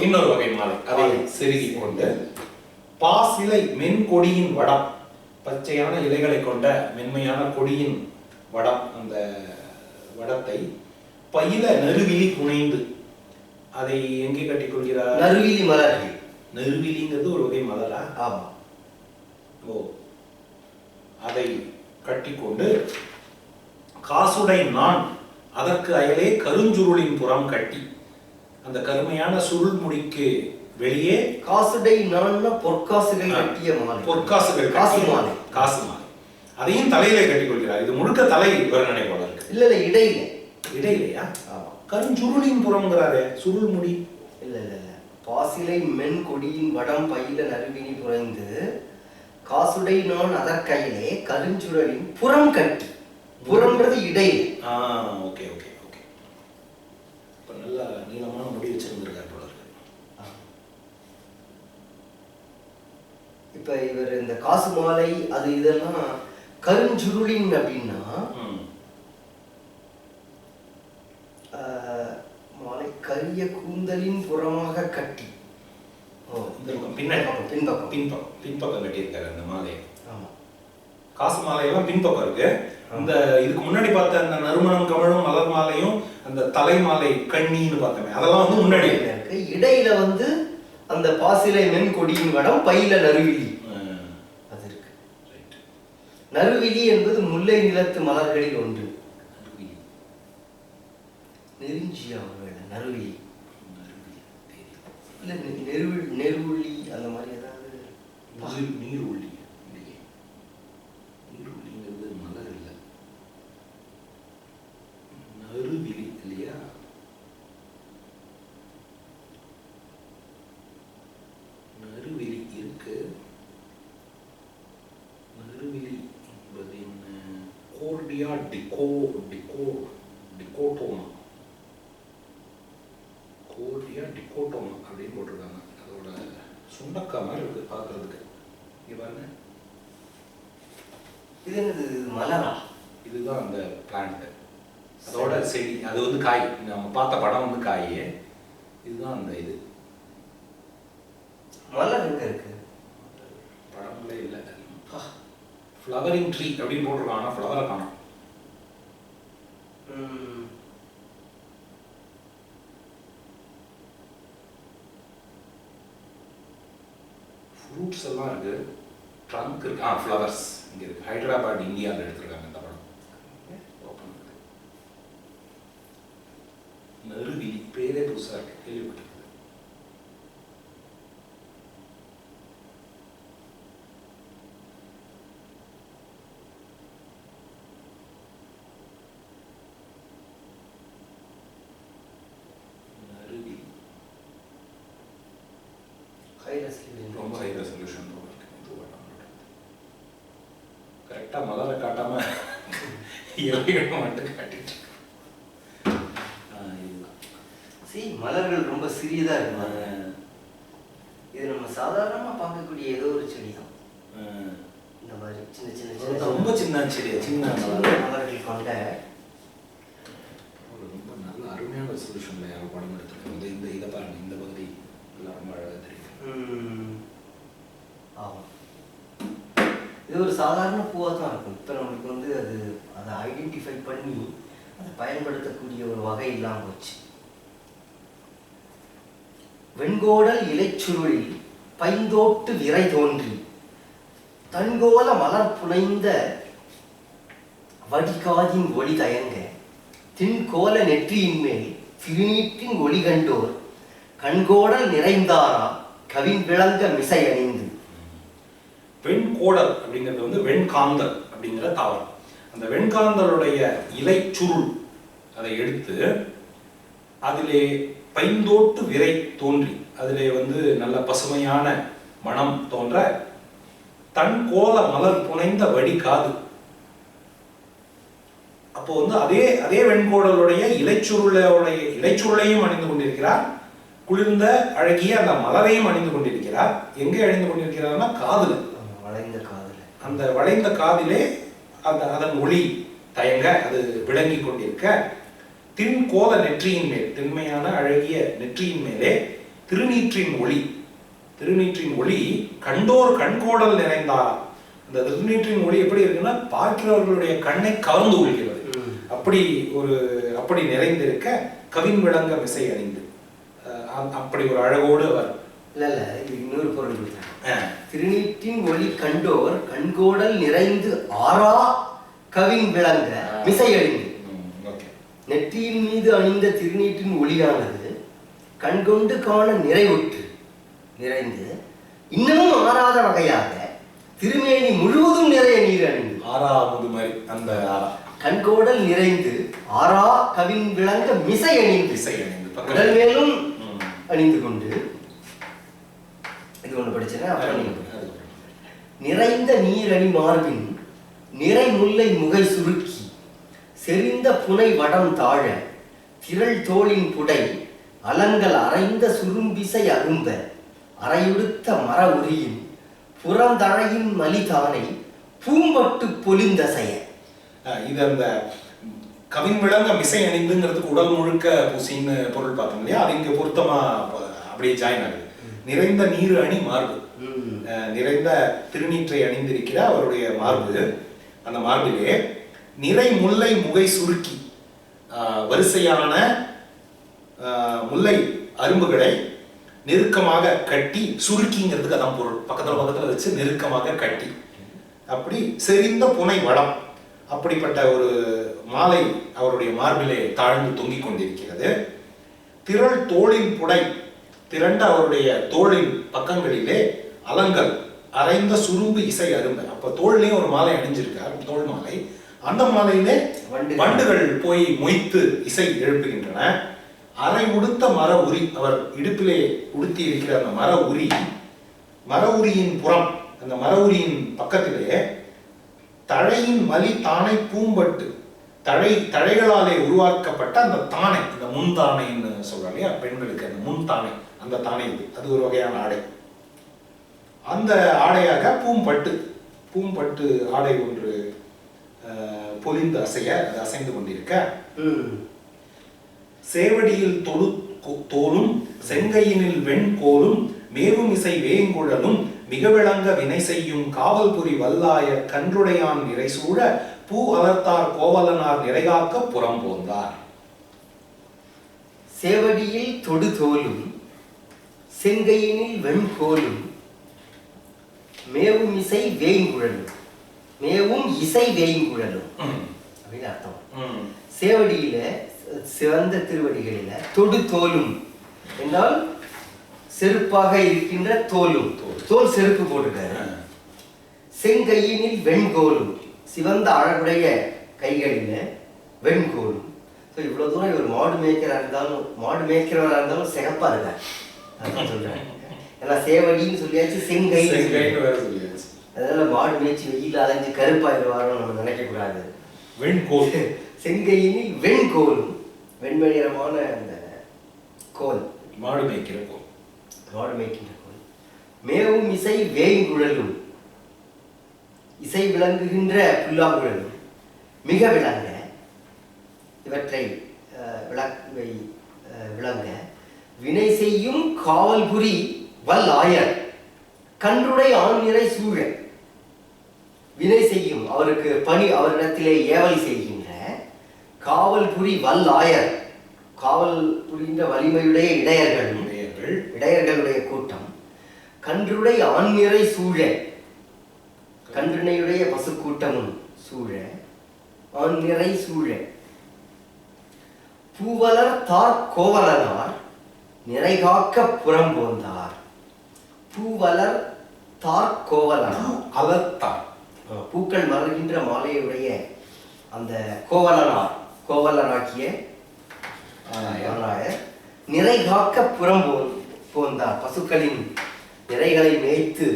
இன்னொரு வகை மாலை, அதை செருகி கொண்டு பாசிலை மென்கொடியின் வடம், பச்சையான இலைகளை கொண்ட மென்மையான கொடியின் வடம், அந்த வடத்தை பயில நறுவிலி புனைந்து அதை எங்கே கட்டிக் கொள்கிறார்? நறுவிலி மலர்கள். நறுவிலிங்கிறது ஒரு வகை மலரா? ஆமா. ஓ, அதை கட்டிக்கொண்டு காசுடை நான் அதற்கு அயலே கருஞ்சுருளின் புறம் கட்டி, அந்த கருமையான சுருள் முடிக்கு வெளியே காசுடை நான்னா பொற்காசுகள் கட்டிய மாலை. பொற்காசுகள், காசு மாலை, காசு மாலை, அதையும் தலையிலே கட்டிக் கொள்கிறார். இது முழுக்க தலை வர்ணனை போல இருக்கு. இல்ல இல்ல, இடையில. இடையிலையா? கருஞ்சுருளின் புறம்ங்கிறாரே, சுருள் முடி. இல்ல இல்ல இல்ல, பாசிலை மென் கொடியின் வடம் பயில நறுவினி புரைந்து காசுடை நான் அதற்கையிலே கருஞ்சுருளின் புறம் கட்டி. புறம்ன்றது இடையில. Okay okay okay. இப்ப நல்லா நீளமான முடி வச்சிருந்திருக்கார் போல இருக்கு. இப்ப இவர் இந்த காசு மாலை அது இதெல்லாம் கருஞ்சுருளின் அப்படின்னா மாலை கரிய கூந்தலின் புறமாக கட்டி. பின்பக்கம் கட்டியிருக்காரு அந்த மாலையை. காசு மாலையெல்லாம் பின்பக்கம் இருக்கு. இந்த இதுக்கு முன்னாடி பார்த்த அந்த நறுமணம் கமழும் மலர் மாலையும் அந்த தலை மாலை கண்ணின்னு பார்த்தோமே, அதெல்லாம் வந்து முன்னாடி இருக்கு. இடையில வந்து அந்த பாசிலை மென் கொடியின் வடம் பையில நறுவிலி அது இருக்கு. நறுவிலி என்பது முல்லை நிலத்து மலர்களில் ஒன்று. நெருஞ்சியா நறுவிலி இல்ல, நெருவுள்ளி அந்த மாதிரி ஏதாவது. நீருள்ளி. நீருள்ளிங்கிறது மலர் இல்லை, நறுவிலி இல்லையா? நறுவிலி இருக்கு. நறுவிலி என்பது என்ன? கோர்டியா டிகோட்டோமா, கோர்டியா டிகோட்டோமா அப்படின்னு போட்டிருக்காங்க. அதோட சுண்டக்காய் மாதிரி இருக்கு பார்க்கறதுக்கு. இங்க பாருங்க, இது என்னது? மலரா? இதுதான் அந்த பிளான்ட், அதோட செடி. அது வந்து காய். நம்ம பார்த்த படம் வந்து காய். இதுதான் அந்த இது. மலர் எங்க இருக்கு? படங்களே இல்லை. ஃப்ளவரிங் ட்ரீ அப்படின்னு போட்டிருக்காங்க, ஆனால் ஃப்ளவரை காணும். ஃப்ரூட்ஸ் எல்லாம் இருக்கு, ட்ரங்க் இருக்கு, ஃப்ளவர்ஸ் இங்கே இருக்கு. ஹைதராபாத் இந்தியாவில் எடுத்திருக்காங்க இந்த படம். ஓப்பன் நறுவிலி பேரே புதுசாக இருக்கு, கேள்விப்பட்டிருக்கு. ரொம்ப ஹை ரெசல்யூஷன் கரெக்டாக மலரை காட்டாம இலைகளை மட்டும் காட்டிட்டு. மலர்கள் ரொம்ப சிறியதா இருக்கு. இது நம்ம சாதாரணமா பார்க்கக்கூடிய ஏதோ ஒரு செடி தான். இந்த மாதிரி சின்ன சின்ன ரொம்ப சின்ன செடி, சின்ன மலர்கள் கொண்ட ரொம்ப நல்ல அருமையான ரெசல்யூஷன்ல யாரும் படம் எடுத்துருக்காங்க. இந்த இதை பாருங்க, இந்த பகுதி எல்லாம் ரொம்ப அழகாக தெரியும். ஆமாம், இது ஒரு சாதாரண பூவாக தான் இருக்கும். இப்போ நம்மளுக்கு வந்து அதை ஐடென்டிஃபை பண்ணி அதை பயன்படுத்தக்கூடிய ஒரு வகை இல்லாமல் போச்சு. வெண்கோடல் இலைச்சுருளில் பைந்தோட்டு விரை தோன்றி தன்கோல மலர் புனைந்த வடிகாதின் ஒளி தயங்க தின்கோல நெற்றியின் மேல் திருநீற்றின் ஒளி கண்டோர் கண்கோடல் நிறைந்தாரா கவின் விளங்க மிசை அணிந்து. வெண்கோடல் அப்படிங்கிறது வந்து வெண்காந்தல் அப்படிங்கிற தாவரம். அந்த வெண்காந்தலுடைய இலை சுருள் அதை எடுத்து அதிலே பைந்தோட்டு விரை தோன்றி அதிலே வந்து நல்ல பசுமையான மனம் தோன்ற தன் கோல மலர் புனைந்த வடிகாது. அப்போ வந்து அதே அதே வெண்கோடலுடைய இலைச்சுருளையும் அணிந்து கொண்டிருக்கிறார், குளிர்ந்த அழகிய அந்த மலரையும் அணிந்து கொண்டிருக்கிறார். எங்கே அணிந்து கொண்டிருக்கிறார்னா காதுல, வளைந்த காதுல. அந்த வளைந்த காதிலே அதன் ஒளி தயங்க அது விளங்கி கொண்டிருக்க தின்கோல நெற்றியின் மேல், திண்மையான அழகிய நெற்றியின் மேலே திருநீற்றின் ஒளி கண்டோர் கண்கோடல் நிறைந்தாரா. அந்த திருநீற்றின் ஒளி எப்படி இருக்குன்னா பார்க்கிறவர்களுடைய கண்ணை கவர்ந்து கொள்கிறது. அப்படி நிறைந்திருக்க கவின் விளங்க மிசை அணிந்து, அப்படி ஒரு அழகோடு அவர். இல்ல இது இன்னொரு பொருள் கொடுத்தாங்க. திருநீற்றின் ஒளி கண்டோர் கண்கோடல் நிறைந்து ஆறா கவின் விளங்க மிசை அணிந்து. நெற்றியின் மீது அணிந்த திருநீற்றின் ஒளியானது கண்கொண்டு காண நிறைந்து இன்னமும் ஆறாத வகையாக திருமேனி முழுவதும் நிறைய நீர் அணிந்து. ஆறாவது மாதிரி அந்த கண்கோடல் நிறைந்து ஆறா கவின் விளங்க மிசை அணிந்து உடல் மேலும் அணிந்து கொண்டு. இது ஒண்ணு படிச்சேன்னா நிறைந்த நீரணி மார்பின் நிறை முல்லை முகை சுருக்கி செறிந்த புனை வடம் தாழ திரள் தோளின் புடை அலங்கள் அரைந்த சுரும்பிசை அரும்ப அரையுடுத்த மர உரியின் புறந்தழையின் மலிதானை பூம்பட்டு பொலிந்தசைய. இது அந்த கவின் விளங்க மிசை அணிந்துங்கிறதுக்கு உடல் முழுக்க பூசின்னு பொருள் பார்த்தோம் இல்லையா, அது இங்க பொருத்தமா அப்படியே ஜாயின் ஆகுது. நிறைந்த நீர் அணி மார்பு, நிறைந்த திருநீற்றை அணிந்திருக்கிற அவருடைய மார்பு, அந்த மார்பிலே நிறை முல்லை முகை சுருக்கி வரிசையான முல்லை அரும்புகளை நெருக்கமாக கட்டி, சுருக்கிங்கிறதுக்கு அதான் பொருள், பக்கத்துல வச்சு நெருக்கமாக கட்டி, அப்படி செறிந்த புனை வடம், அப்படிப்பட்ட ஒரு மாலை அவருடைய மார்பிலே தாழ்ந்து தொங்கிக் கொண்டிருக்கிறது. திரள் தோளின் புடை, திரண்ட அவருடைய தோளின் பக்கங்களிலே அலங்கள் அரைந்த சுரும்பு இசை அரும்ப. அப்ப தோல்லையும் ஒரு மாலை அணிஞ்சிருக்கார், தோல் மாலை. அந்த மாலையிலே வண்டுகள் போய் மொய்த்து இசை எழுப்புகின்றன. அரை உடுத்த மர உரி, அவர் இடுப்பிலே உடுத்தி இருக்கிற அந்த மர உரியின் புறம், அந்த மர உரியின் பக்கத்திலே தழையின் மலி தானை பூம்பட்டு, தழைகளாலே உருவாக்கப்பட்ட அந்த தானை, அந்த முன் தானைன்னு சொல்றாங்க இல்லையா பெண்களுக்கு, அந்த முன் தானை, அந்த தானை அது ஒரு வகையான ஆடை. அந்த ஆடையாக பூம்பட்டு ஆடை ஒன்று பொலிந்து அசைய, அது அசைந்து கொண்டிருக்க சேவடியில் தோலும் செங்கையினில் வெண்கோலும் மேவும் இசை வேங்குழலும் மிக விளங்க வினை செய்யும் காவல்புரி வல்லாய கன்றுடையான் நிறை சூழ பூ அலர்த்தார் கோவலனார் நிறைகாக்க புறம் போந்தார். சேவடியில் தொடு தோலும் செங்கையினில் வெண்கோலும் மேவும் இசை வேங்குழலும் அப்படின்னு அர்த்தம். சேவடியில சிவந்த திருவடிகளில தொடு தோலும் என்றால் செருப்பாக இருக்கின்ற தோலும், தோல் செருப்பு போட்டிருக்காரு. செங்கையினில் வெண்கோலும், சிவந்த அழகுடைய கைகளில வெண்கோலும். இவ்வளவு தூரம் இவர் மாடு மேய்க்கிறவராக இருந்தாலும் சிகப்பா இருக்கார், அதான் சொல்றேன். ஏன்னா சேவடின்னு சொல்லியாச்சு, செங்கை சொல்லியாச்சு. அதனால மாடு மேய்ச்சி வெயில் அலைஞ்சு கருப்பாயிருவாரோ நம்ம நினைக்க கூடாது. வெண்கோல், செங்கையினில் வெண்கோலும், வெண்மணிரமான அந்த கோல், மாடு மேய்க்கின்ற கோல். மேவும் இசை வேங்குழலும், இசை விளங்குகின்ற புல்லாங்குழலும் மிக விளங்க, இவற்றை விளங்க வினை செய்யும் காவல்புரி வல்லாயர் கன்றுடை ஆண்நிறை சூழ. வினை செய்யும், அவருக்கு பணி, அவரிடத்திலே ஏவல் செய்கின்ற காவல்புரி வல்லாயர், காவல் புரிகின்ற வலிமையுடைய இடையர்களுடைய கூட்டம் கன்றுடை ஆண்நிறை சூழ. கன்றினையுடைய பசு கூட்டமும் சூழ ஆண் நிறை சூழ பூவலர் தார் கோவலனார் நிறைகாக்க புறம் போந்தார். பூவலர் தார் கோவலனார் அலர்த்தார் பூக்கள் மலர்கின்ற மாலையுடைய அந்த கோவலனாக்கிய நிறைகாக்க புறம் போந்தார். பசுக்களின் நிறைகளை மேய்த்து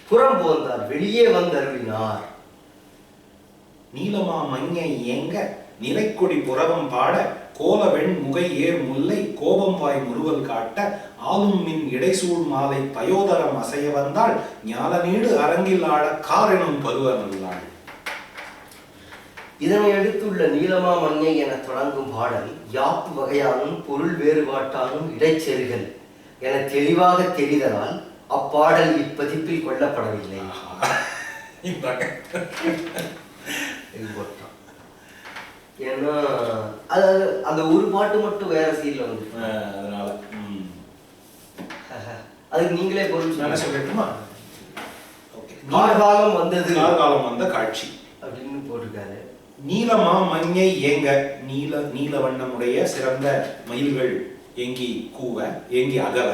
புறம் போந்தார், வெளியே வந்தருளினார். நீலமா மஞ்சை ஏங்க நிறைக்கொடி புறவம் பாட கோலவெண் முகை ஏர் முல்லை கோபம் வாய் முறுவல் காட்ட ஆளும் மின் இடைசூழ் மாலை பயோதரம் அசைய வந்தாள் ஞால நீடு அரங்கில் ஆட காரெனும் பருவ நல்லாள். இதனை அடுத்துள்ள நீலமா மஞ்சை என தொடங்கும் பாடல் யாப்பு வகையாலும் பொருள் வேறுபாட்டாலும் இடைச்செருகல் என தெளிவாக தெரிதலால் அப்பாடல் இப்பதிப்பில் கொள்ளப்படவில்லை. ஏன்னா அதாவது அந்த ஒரு பாட்டு மட்டும் வேற சீன்ல வந்து அதனால அதுக்கு நீங்களே பொருள் சொல்லட்டுமா? கார்காலம் வந்தது, கார்காலம் வந்த காட்சி அப்படின்னு போட்டிருக்காரு. நீலமா மஞ்சை ஏங்க நீல வண்ணமுடைய சிறந்த மயில்கள் ஏங்கி கூவ ஏங்கி அகவ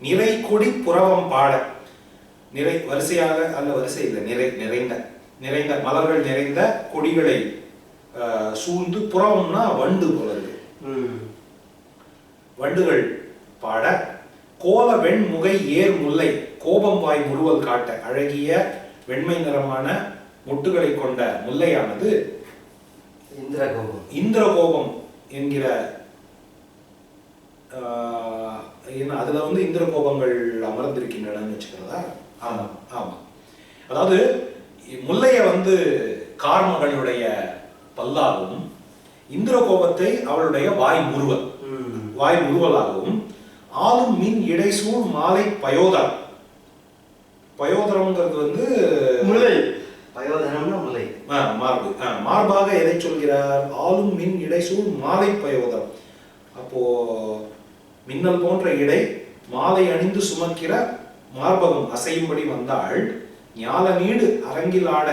நிறை கொடி புறவம் பாட நிறை வரிசையாக அல்ல வரிசை இல்லை நிறைந்த மலர்கள் நிறைந்த கொடிகளை சூழ்ந்து புறவம்னா வண்டு போல இருக்கு. வண்டுகள் பாட கோல வெண் முகை ஏர் முல்லை கோபம் வாய் முறுவல் காட்ட அழகிய வெண்மை நிறமான மொட்டுகளை கொண்ட முல்லையானது இந்திரகோபம் என்கிற அதுல வந்து இந்திர கோபங்கள் அமர்ந்திருக்கின்றன வச்சுக்கிறதா? ஆமா ஆமா. அதாவது முல்லைய வந்து கார்மகளுடைய பல்லாகவும் இந்திர கோபத்தை அவளுடைய வாய் முறுவலாகவும் ஆளும் மின் இடைசூழ் மாலை பயோதரம்ங்கிறது வந்து முல்லை. பயோதரம்னா முல்லை மார்பு. மார்பாக எதை சொல்கிறார்? ஆளும் மின் இடைசூழ் மாலை பயோதரம். அப்போ மின்னல் போன்ற இடை மாலை அணிந்து சுமக்கிற மார்பகம் அசையும்படி வந்தாள் ஞால நீடு அரங்கில் ஆட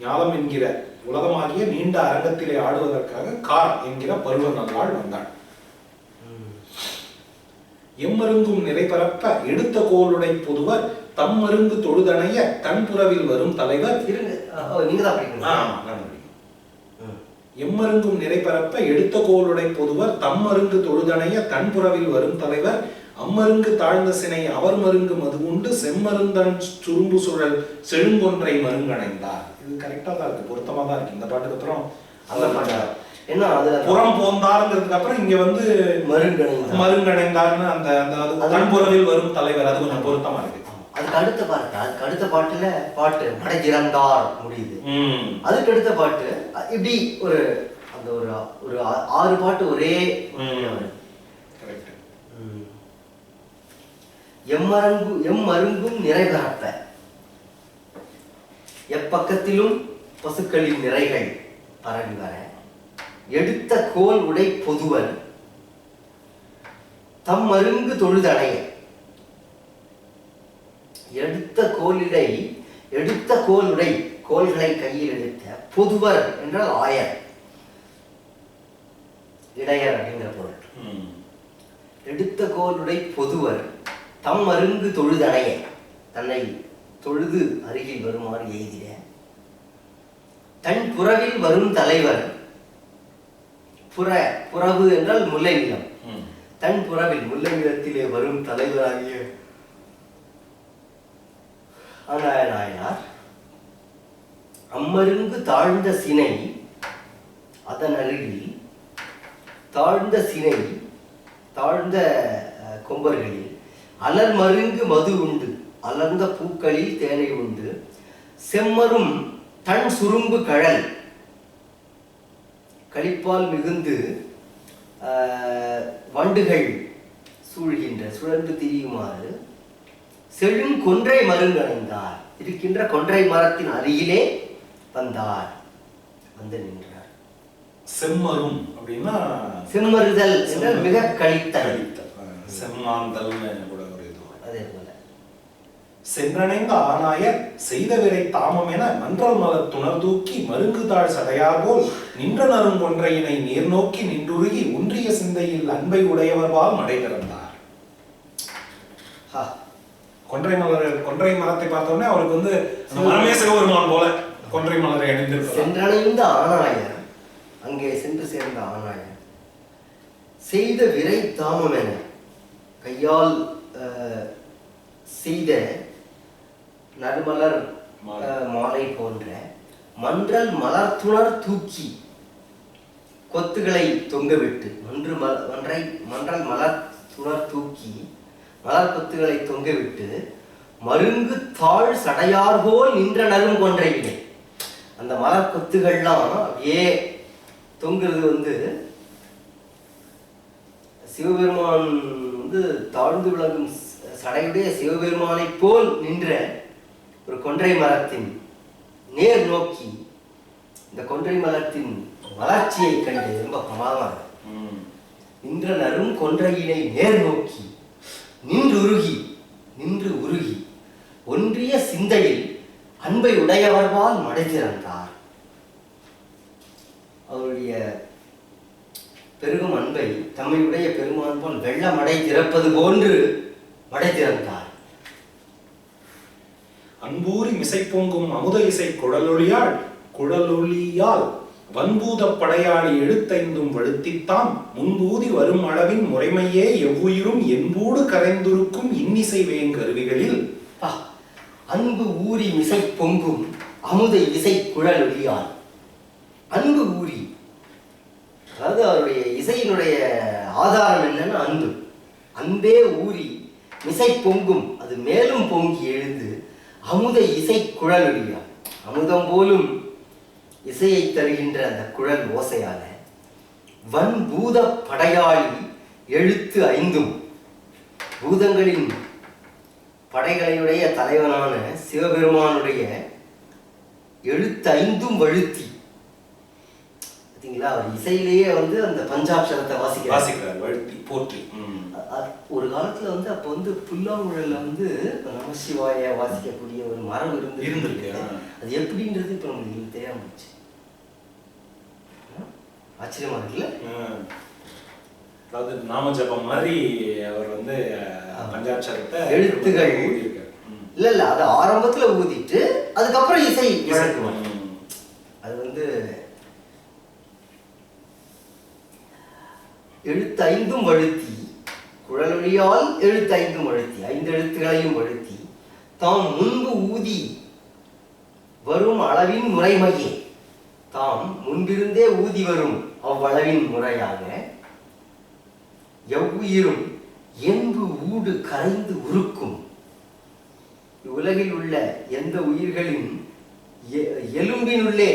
ஞாலம் என்கிற உலகமாகிய நீண்ட அரங்கத்திலே ஆடுவதற்காக கார் என்கிற பருவ நல்லாள் வந்தாள். எம்மருங்கும் நிறைபரப்ப எடுத்த கோளுடை பொதுவர் தம்மருங்கு தொழுதணைய தன் புறவில் வரும் தலைவர். எம்மருங்கும் நிறைபரப்ப எடுத்த கோளுடை பொதுவர் தம்மருங்கு தொழுதணைய தன் புறவில் வரும் தலைவர் அம்மருங்கு தாழ்ந்த சினை அவர் மருங்கு மது உண்டு செம்மருந்தன் சுரும்பு சுழல் செழுங்கொன்றை மருங்கணைந்தார். இது கரெக்டா தான் இருக்கு, பொருத்தமா தான் இருக்கு. இந்த பாட்டுக்கு அப்புறம் அந்த பாட்டு என்ன அது புறம் போந்தாருங்கிறதுக்கு அப்புறம் இங்க வந்து மருங்கணைந்தார்னு அந்த தன் புறவில் வரும் தலைவர், அது கொஞ்சம் பொருத்தமா இருக்கு. அதுக்கு அடுத்த பாட்டு மடைஞ்சிறந்தார் முடியுது. அதுக்கு அடுத்த பாட்டு இப்படி ஒரு அந்த ஒரு 6 பாட்டு ஒரே எம்மருங்கும் நிறைபரப்ப எப்பக்கத்திலும் பசுக்களின் நிறைகள் பரவி வர எடுத்த கோல் உடை பொதுவன் தம் மருங்கு தொழுதணைய எடுத்த கோல் உடை கோல்களை கையில் எடுத்த பொதுவர் என்றால் ஆயர், இடையர் அப்படிங்கிற பொருள். எடுத்த கோலுடை பொதுவர் தம் மருங்கு தொழுதணைய தன்னை தொழுது அருகில் வருமாறு எய்திட தன் புறவில் வரும் தலைவர். புறவு என்றால் முல்லை நிலம். தன் புறவில் முல்லை நிலத்திலே வரும் தலைவராகிய நாயனார் அம்மருங்கு தாழ்ந்த சினை அதன் அருகில் தாழ்ந்த கொம்பர்களில் அலர் மருங்கு மது உண்டு அலர்ந்த பூக்களில் தேனை உண்டு செம்மரும் தன் சுரும்பு கழல் களிப்பால் மிகுந்து வண்டுகள் சுழன்று திரியுமாறு செழும் கொன்றை மருங்கணைந்தார். இருக்கின்ற கொன்றை மரத்தின் அருகிலே வந்து நின்றார். செம்மரும் அப்படின்னா செம்மறுதல் என்றால் மிக கழித்தல், செம்மாந்தல் கூட ஒரு இது. அதே போல சென்றணைந்த ஆனாயர் செய்தவிரை தாமம் என மன்றல் மலர் துணர் தூக்கி மருங்குதாழ் சடையார் போல் நின்ற நறுங்கொன்றையினை நேர் நோக்கி நின்றுருகி ஒன்றிய சிந்தையில் அன்பை உடையவர்வால் மடை திறந்தார். கொன்றை மரத்தை பார்த்தோன்னே அவருக்கு வந்து மரமே சிவபெருமான் போல கொன்றை மலரை அணிந்திருக்கிறார். சென்றடைந்த ஆனாயர், அங்கே சென்று சேர்ந்த ஆனாயர் செய்த விரை தாமம் என கையால் செய்த நறுமலர் மாலை போன்ற மன்றல் மலர் துணர் தூக்கி கொத்துகளை தொங்கவிட்டு மன்றல் மலர் துணர் தூக்கி மலர் கொத்துகளை தொங்கவிட்டு மருங்கு தாழ் சடையார் போல் நின்ற நரும் கொன்றையிலே. அந்த மலர் கொத்துகள்லாம் அப்படியே தொங்குறது வந்து சிவபெருமான் வந்து தாழ்ந்து விளங்கும் சடையுடைய சிவபெருமானை போல் நின்ற ஒரு கொன்றை மரத்தின் நேர் நோக்கி இந்த கொன்றை மரத்தின் வளர்ச்சியை கண்டு ரொம்ப பிரமாதமாக நின்ற நரும் கொன்றையினை நேர் நோக்கி நின்று உருகி ஒன்றிய சிந்தையில் அன்பை உடையவர்வால் மடை திறந்தார். அவருடைய பெருகும் அன்பை தம்மையுடைய பெருமான் போல் வெள்ள மடை திறப்பது போன்று மடை திறந்தார். அன்பூரி மிசை பொங்கும் அமுத இசை குழலொளியால் வன்பூத படையாளி எழுத்தைந்தும் வழுத்தித்தான் முன்பூதி வரும் அளவின் முறைமையே எவ்வுயிரும் என்பூடு கரைந்துருக்கும் இன்னிசை வேங்கருவிகளில் அன்பு ஊறி மிசை பொங்கும் அமுத இசை குழலொளியால். அன்பு ஊறி, அதாவது அவருடைய இசையினுடைய ஆதாரம் என்னன்னா அன்பு. அன்பே ஊறி மிசை பொங்கும், அது மேலும் பொங்கி எழுந்து அமுத இசை குழலொளியால், அமுதம் போலும் இசையை தருகின்ற அந்த குழல் ஓசையால வன்பூத படையாளி எழுத்து ஐந்தும், பூதங்களின் படைகளையுடைய தலைவனான சிவபெருமானுடைய எழுத்து ஐந்தும் வழுத்தி. பார்த்தீங்களா, அவர் இசையிலேயே வந்து அந்த பஞ்சாட்சரத்தை வாசிக்கிறார், வழுத்தி போற்றி. ஒரு காலத்துல வந்து அப்போ வந்து புல்லாங்குழல்ல வந்து நமசிவாய வாசிக்கக்கூடிய ஒரு மரம் இருந்திருக்கு. அது எப்படின்றது இப்ப நமக்கு தெரியாம போச்சு. ஆச்சரியமா இருக்குல்ல. அதாவது நாம ஜபம் மாதிரி அவர் வந்து பஞ்சாட்சரத்தை எழுத்துகள் இல்ல அது ஆரம்பத்துல ஊதிட்டு அதுக்கப்புறம் இசை வழங்குவாங்க. அது வந்து எழுத்து ஐந்தும் வழுத்தி, குழலொளியால் எழுத்து ஐந்தும் வழுத்தி, 5 எழுத்துகளையும் வழுத்தி தாம் முன்பு ஊதி வரும் அளவின் முறைமையே, தாம் முன்பிருந்தே ஊதி வரும் அவ்வளவின் முறையாக எவ்வுயிரும் என்பு ஊடு கரைந்து உருக்கும். உலகில் உள்ள எந்த உயிர்களின் எலும்பினுள்ளே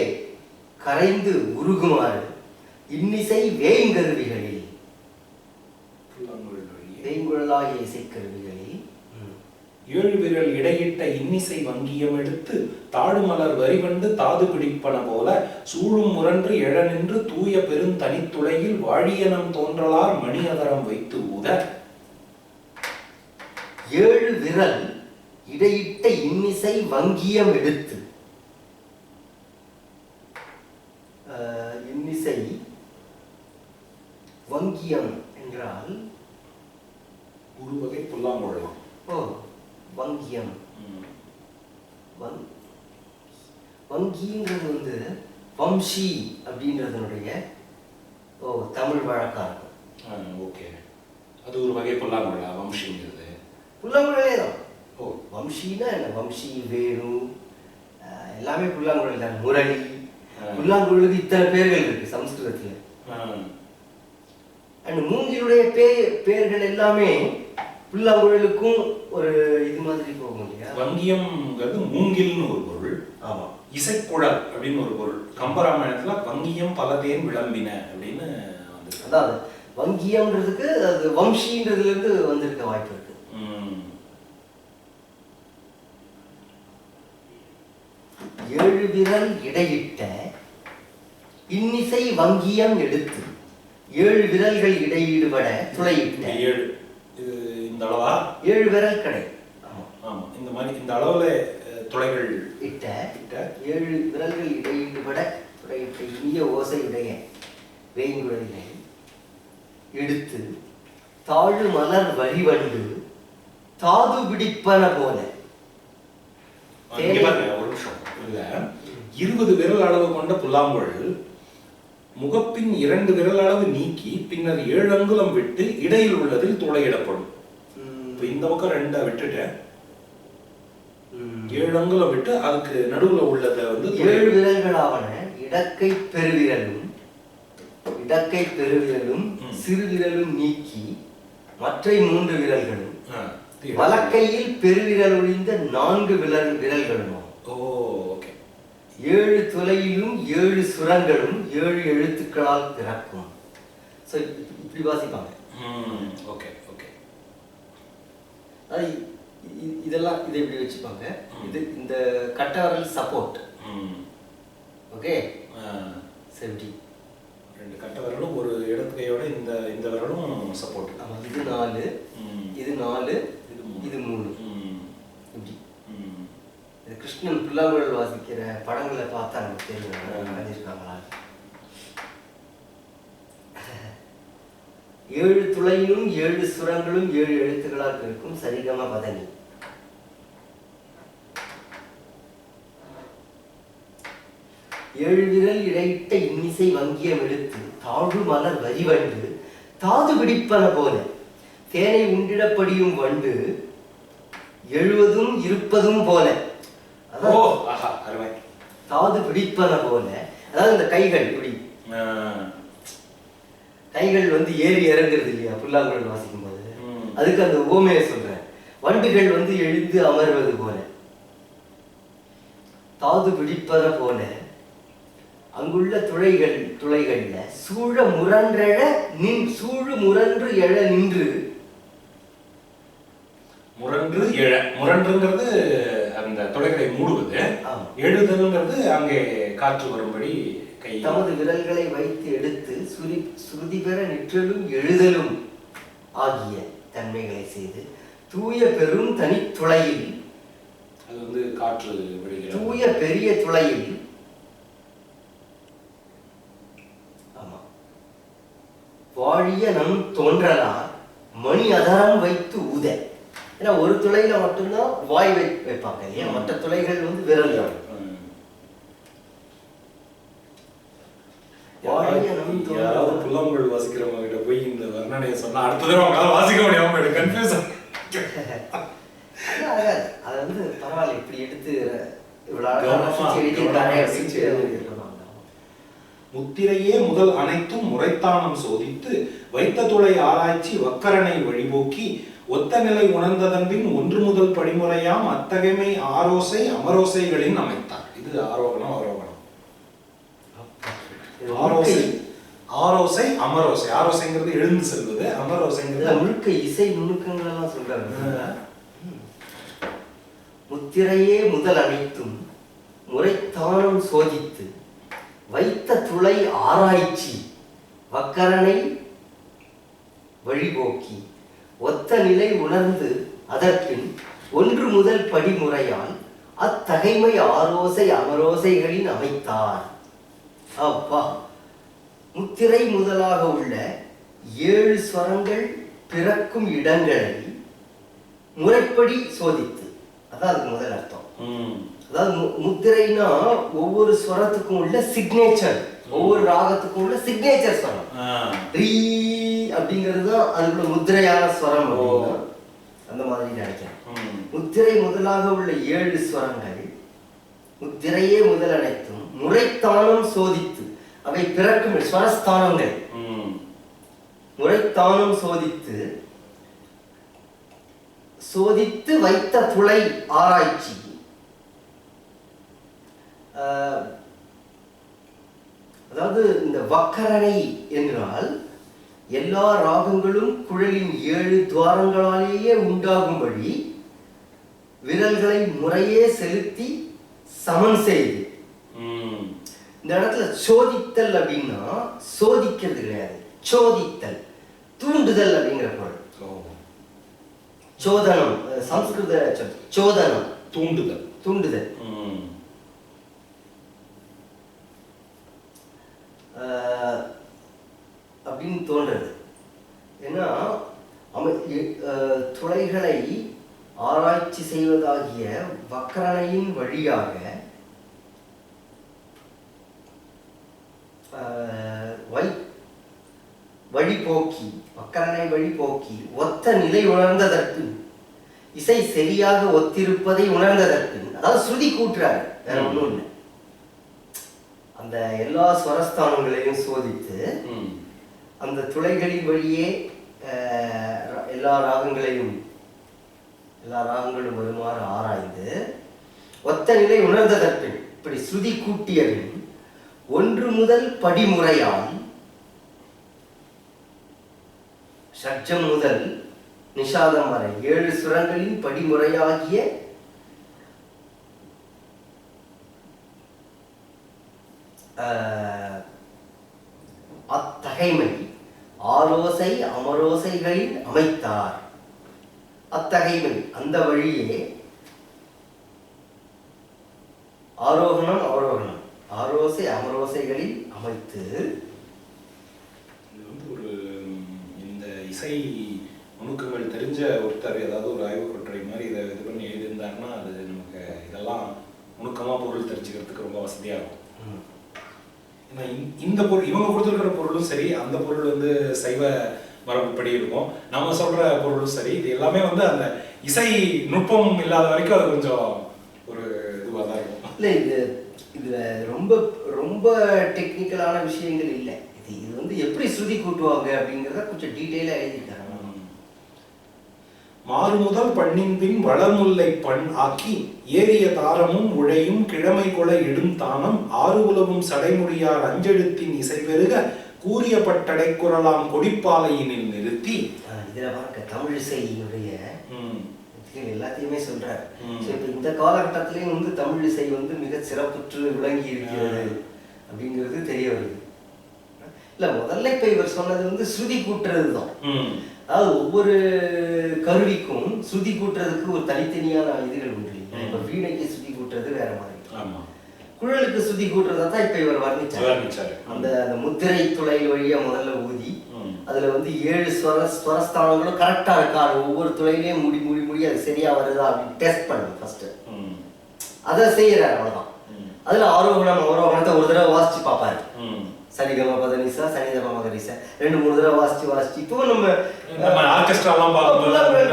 கரைந்து உருகுமாறு இன்னிசை வேங்கருவிகளில், வேங்குழலாகிய இசைக்கருவிகளில் 7 விரல் இடையிட்ட இன்னிசை வங்கியம் எடுத்து தாடுமலர் வரிவண்டு தாது பிடிப்பன போல சூழும் முரன்று எழ நின்று தூய பெருந்தனித்துளையில் வாழியனம் தோன்றலார் மணியதரம் வைத்து ஊத. 7 விரல் இடையிட்ட இன்னிசை வங்கியம் எடுத்து, இன்னிசை வங்கியம் என்றால் ஒரு வகை புல்லாங்குழலாம். வங்கியம், வங்கின்றது வந்து வம்சி அப்படின்றதனுடைய தமிழ் வழக்கா இருக்கும். ஓகே, அது ஒரு வகை புல்லாங்குழலா? வம்சிங்கிறது புல்லாங்குழலே தான். வம்சின்னா என்ன? வம்சி, வேணு எல்லாமே புல்லாங்குழல் தான். முரளி, புல்லாங்குழலுக்கு இத்தனை பேர்கள் இருக்கு சமஸ்கிருதத்துல. அண்ட் மூங்கிலுடைய பேர்கள் எல்லாமே புல்லாங்குழலுக்கும் ஒரு இது மாதிரி போகும் இல்லையா? வங்கியம்ங்கிறது மூங்கில்னு ஒரு பொருள். ஆமா. இசைக்குழல் அப்படின்னு ஒரு பொருள். கம்பராமாயணத்துல வங்கியம் பலதேன் விளம்பின அப்படின்னு அதாவது வங்கியம்ன்றதுக்கு அது வம்சின்றதுல இருந்து வந்திருக்க வாய்ப்பு இருக்கு. 7 விரல் இடையிட்ட இன்னிசை வங்கியம் எடுத்து, 7 விரல்கள் இடையீடுபட துளையிட்ட. இந்த அளவா 7 விரல் கடை. ஆமா இந்த மாதிரி இந்த அளவுல துளைகள் இட்ட 7 விரல்கள் இடையிடுபட துளையிட்ட இனிய ஓசையுடைய வேங்குழலினை எடுத்து தாழு மலர் வரிவண்டு தாது பிடிப்பன போல. ஒரு நிமிஷம் இல்ல, 20 விரல் அளவு கொண்ட புல்லாங்குழல் முகப்பின் 2 விரல் அளவு நீக்கி பின்னர் 7 அங்குலம் விட்டு இடையில் உள்ளதில் துளையிடப்படும். இப்ப இந்த பக்கம் 2 விட்டுட்டேன், 7 அங்குலம் விட்டு அதுக்கு நடுவுல உள்ளத வந்து 7 விரல்களாவன இடக்கை பெருவிரலும் சிறு விரலும் நீக்கி மற்ற 3 விரல்களும் வலக்கையில் பெருவிரல் ஒழிந்த 4 விரல்களும் 7 துளையிலும் 7 சுரங்களும் 7 எழுத்துக்களால் பிறக்கும். இப்படி வாசிப்பாங்க. இதெல்லாம் இதை இப்படி வச்சுப்பாங்க. இது இந்த கட்டவரல் சப்போர்ட். ஓகே, 70 2 கட்டவரலும் ஒரு இடது கையோட இந்த விரலும் சப்போர்ட். ஆமா, இது 4, இது 4, இது 3. இப்படி இது கிருஷ்ணன் புல்லாங்குழல் வாசிக்கிற படங்களை பார்த்தா நமக்கு தெரியும் வரைஞ்சிருக்காங்களா. 7 துளையிலும் 7 சுரங்களும் 7 எழுத்துக்களால் இருக்கும் சரிகம பதனி. ஏழு விரல் இடையிட்ட இன்னிசை வங்கியம் எடுத்து தாழு மலர் வரிவண்டு தாது பிடிப்பன போல தேனை உண்டிடப்படியும் வண்டு எழுவதும் இருப்பதும் போல. தாது பிடிப்பன போல, அதாவது இந்த கைகள் இப்படி கைகள் வந்து ஏறி இறங்குறது இல்லையா புல்லாங்குழல் வாசிக்கும் போது, அதுக்கு அந்த ஓமையை சொல்றேன். வண்டுகள் வந்து எழுந்து அமர்வது போல தாது பிடிப்பன போல அங்குள்ள துளைகள்ல சூழ முரன்று எழ நின்று. முரன்றுங்கிறது அந்த துளைகளை மூடுவது, எழுதல்ங்கிறது அங்கே காற்று வரும்படி கை தமது விரல்களை வைத்து எடுத்து சுருதி பெற நிற்றலும் எழுதலும் ஆகிய தன்மைகளை செய்து தூய பெரும் தனித்துளையில், அது வந்து காற்று தூய பெரிய துளையில் வாழிய நம் தோன்றலார் மணி அதரம் வைத்து ஊத. ஏன்னா ஒரு துளையில மட்டும்தான் வாய் வைப்பாங்க இல்லையா, மற்ற துளைகள் வந்து விரல். புல்லாங்குழல் வாசிக்கிறவங்க கிட்ட போய் இந்த வர்ணனையை சொன்னா அடுத்த தடவை அவங்களால வாசிக்க முடியாம கன்ஃபியூஸ். அது வந்து பரவாயில்ல, இப்படி எடுத்து முத்திரையே முதல் அனைத்தும் முறைத்தானம் சோதித்து வைத்த துளை ஆராய்ச்சி வக்கரனை வழிபோக்கி ஒத்த நிலை உணர்ந்ததன்பின் 1 முதல் படிமுறையாம் அத்தகைமை ஆரோசை அமரோசைகளின் அமைத்தார். இது ஆரோகணம் அவரோகணம். ஆரோசை அமரோசை. ஆரோசைங்கிறது எழுந்து செல்வது, அமரோசைங்கிறது முழுக்க இசை நுணுக்கங்கள் எல்லாம் சொல்றாங்க. முத்திரையே முதல் அனைத்தும் முறைத்தானம் சோதித்து வைத்த துளை ஆராய்ச்சி வக்கரனை வழிபோக்கி ஒத்த நிலை உணர்ந்து அதற்பின் 1 முதல் படிமுறையால் அத்தகைமை ஆரோசை அமரோசைகளின் அமைத்தார். அப்பா, முத்திரை முதலாக உள்ள 7 ஸ்வரங்கள் பிறக்கும் இடங்களை முறைப்படி சோதித்து, அதான் முதல் அர்த்தம். அதாவது முத்திரைனா ஒவ்வொரு ஸ்வரத்துக்கும் உள்ள சிக்னேச்சர், ஒவ்வொரு ராகத்துக்கும் உள்ள சிக்னேச்சர் ஸ்வரம். ரீ அப்படிங்கிறது தான் அதுக்குள்ள முத்திரையான ஸ்வரம். அந்த மாதிரி நினைக்கிறேன். முத்திரை முதலாக உள்ள 7 ஸ்வரங்கள் முத்திரையே முதல் அனைத்தும் முறைத்தானம் சோதித்து, அவை பிறக்கும் ஸ்வரஸ்தானங்கள். முறைத்தானம் சோதித்து வைத்த துளை ஆராய்ச்சி. அதாவது இந்த வக்கரணை என்றால் எல்லா ராகங்களும் குழலின் 7 துவாரங்களாலேயே உண்டாகும்படி விரல்களை முறையே செலுத்தி சமன் செய்து. இந்த இடத்துல சோதித்தல் அப்படின்னா சோதிக்கிறது கிடையாது, சோதித்தல் தூண்டுதல் அப்படிங்கிற பொருள். சோதனம் சம்ஸ்கிருத சொல் சோதனம், தூண்டுதல். தூண்டுதல். அப்படின்னு தோன்றது. ஏன்னா துளைகளை ஆராய்ச்சி செய்வதாகிய வக்கரணையின் வழியாக வழிபோக்கி, வக்கரனை வழிபோக்கி ஒத்த நிலை உணர்ந்ததற்கு, இசை சரியாக ஒத்திருப்பதை உணர்ந்ததற்கு, அதாவது ஸ்ருதி கூட்டுறாரு, வேற ஒன்றும் இல்லை. அந்த எல்லா ஸ்வரஸ்தானங்களையும் சோதித்து அந்த துளைகளின் வழியே எல்லா ராகங்களும் வருமாறு ஆராய்ந்து ஒத்த நிலை உணர்ந்ததற்கு இப்படி ஸ்ருதி கூட்டியபின் 1 முதல் படிமுறையால் ஷட்ஜம் முதல் நிஷாதம் வரை 7 சுரங்களின் படிமுறையாகிய அத்தகைமை ஆரோசை அமரோசைகளில் அமைத்தார். அத்தகைமை அந்த வழியே ஆரோகணம் அவரோகணம் ஆரோசை அமரோசைகளில் அமைத்து ஒரு இந்த இசை நுணுக்கங்கள் தெரிஞ்ச ஒருத்தர் ஏதாவது ஒரு ஆய்வு கட்டுரை மாதிரி இதை இது பண்ணி எழுதியிருந்தாருன்னா அது நமக்கு இதெல்லாம் நுணுக்கமாக பொருள் தெரிஞ்சுக்கிறதுக்கு ரொம்ப வசதியாக இருக்கும். ஏன்னா இந்த பொருள் இவங்க கொடுத்துருக்கிற பொருளும் சரி, அந்த பொருள் வந்து சைவ மரபுப்படி இருக்கும், நம்ம சொல்ற பொருளும் சரி, இது எல்லாமே வந்து அந்த இசை நுட்பம் இல்லாத வரைக்கும் அது கொஞ்சம் ஒரு இதுவாக தான் இருக்கும். இல்லை, இதுல ரொம்ப ரொம்ப டெக்னிக்கலான விஷயங்கள் இல்லை. இது வந்து எப்படி ஸ்ருதி கூட்டுவாங்க அப்படிங்கிறத கொஞ்சம் டீட்டெயிலாக எழுதிட்டாங்க. மாறுமுதல் பண்ணின் பின் வளமுல்லை பண் ஆக்கி ஏறிய தாரமும் உழையும் கிழமை கொல இடும் தானம் ஆறு உலவும் சடைமுடியார் அஞ்செழுத்தின் இசை பெருக கூறிய பட்டடை குரலாம் கொடிப்பாலையினில் நிறுத்தி. இதுல பார்க்க தமிழ் இசையினுடைய எல்லாத்தையுமே சொல்றாரு. இப்ப இந்த காலகட்டத்திலேயும் வந்து தமிழ் இசை வந்து மிக சிறப்புற்று விளங்கி இருக்கிறது அப்படிங்கிறது தெரிய வருது. இல்ல, முதல்ல இப்ப இவர் சொன்னது வந்து ஸ்ருதி கூட்டுறது தான். அதாவது ஒவ்வொரு கருவிக்கும் ஸ்ருதி கூட்டுறதுக்கு ஒரு தனித்தனியான இதுகள் உண்டு. இப்ப வீணைக்கு ஸ்ருதி கூட்டுறது வேற மாதிரி, குழலுக்கு ஸ்ருதி கூட்டுறதா தான் இப்ப இவர் வர்ணிச்சாரு. அந்த முத்திரை துளை வழியா முதல்ல ஊதி அதுல வந்து 7 ஸ்வரஸ்தானங்களும் கரெக்டா இருக்கா, ஒவ்வொரு துளையிலையும் முடி முடி முடி அது சரியா வருதா அப்படின்னு டெஸ்ட் பண்ணுங்க ஃபர்ஸ்ட். அதை செய்யறாரு, அவ்வளவுதான். அதுல ஆரோகணம் அவரோகணத்தை ஒரு தடவை வாசிச்சு பார்ப்பாரு. சரிகம பதனிசா சனிதம மகரிசா 2-3 தடவை வாசிச்சு இப்போ நம்ம ஆர்கெஸ்ட்ராலாம்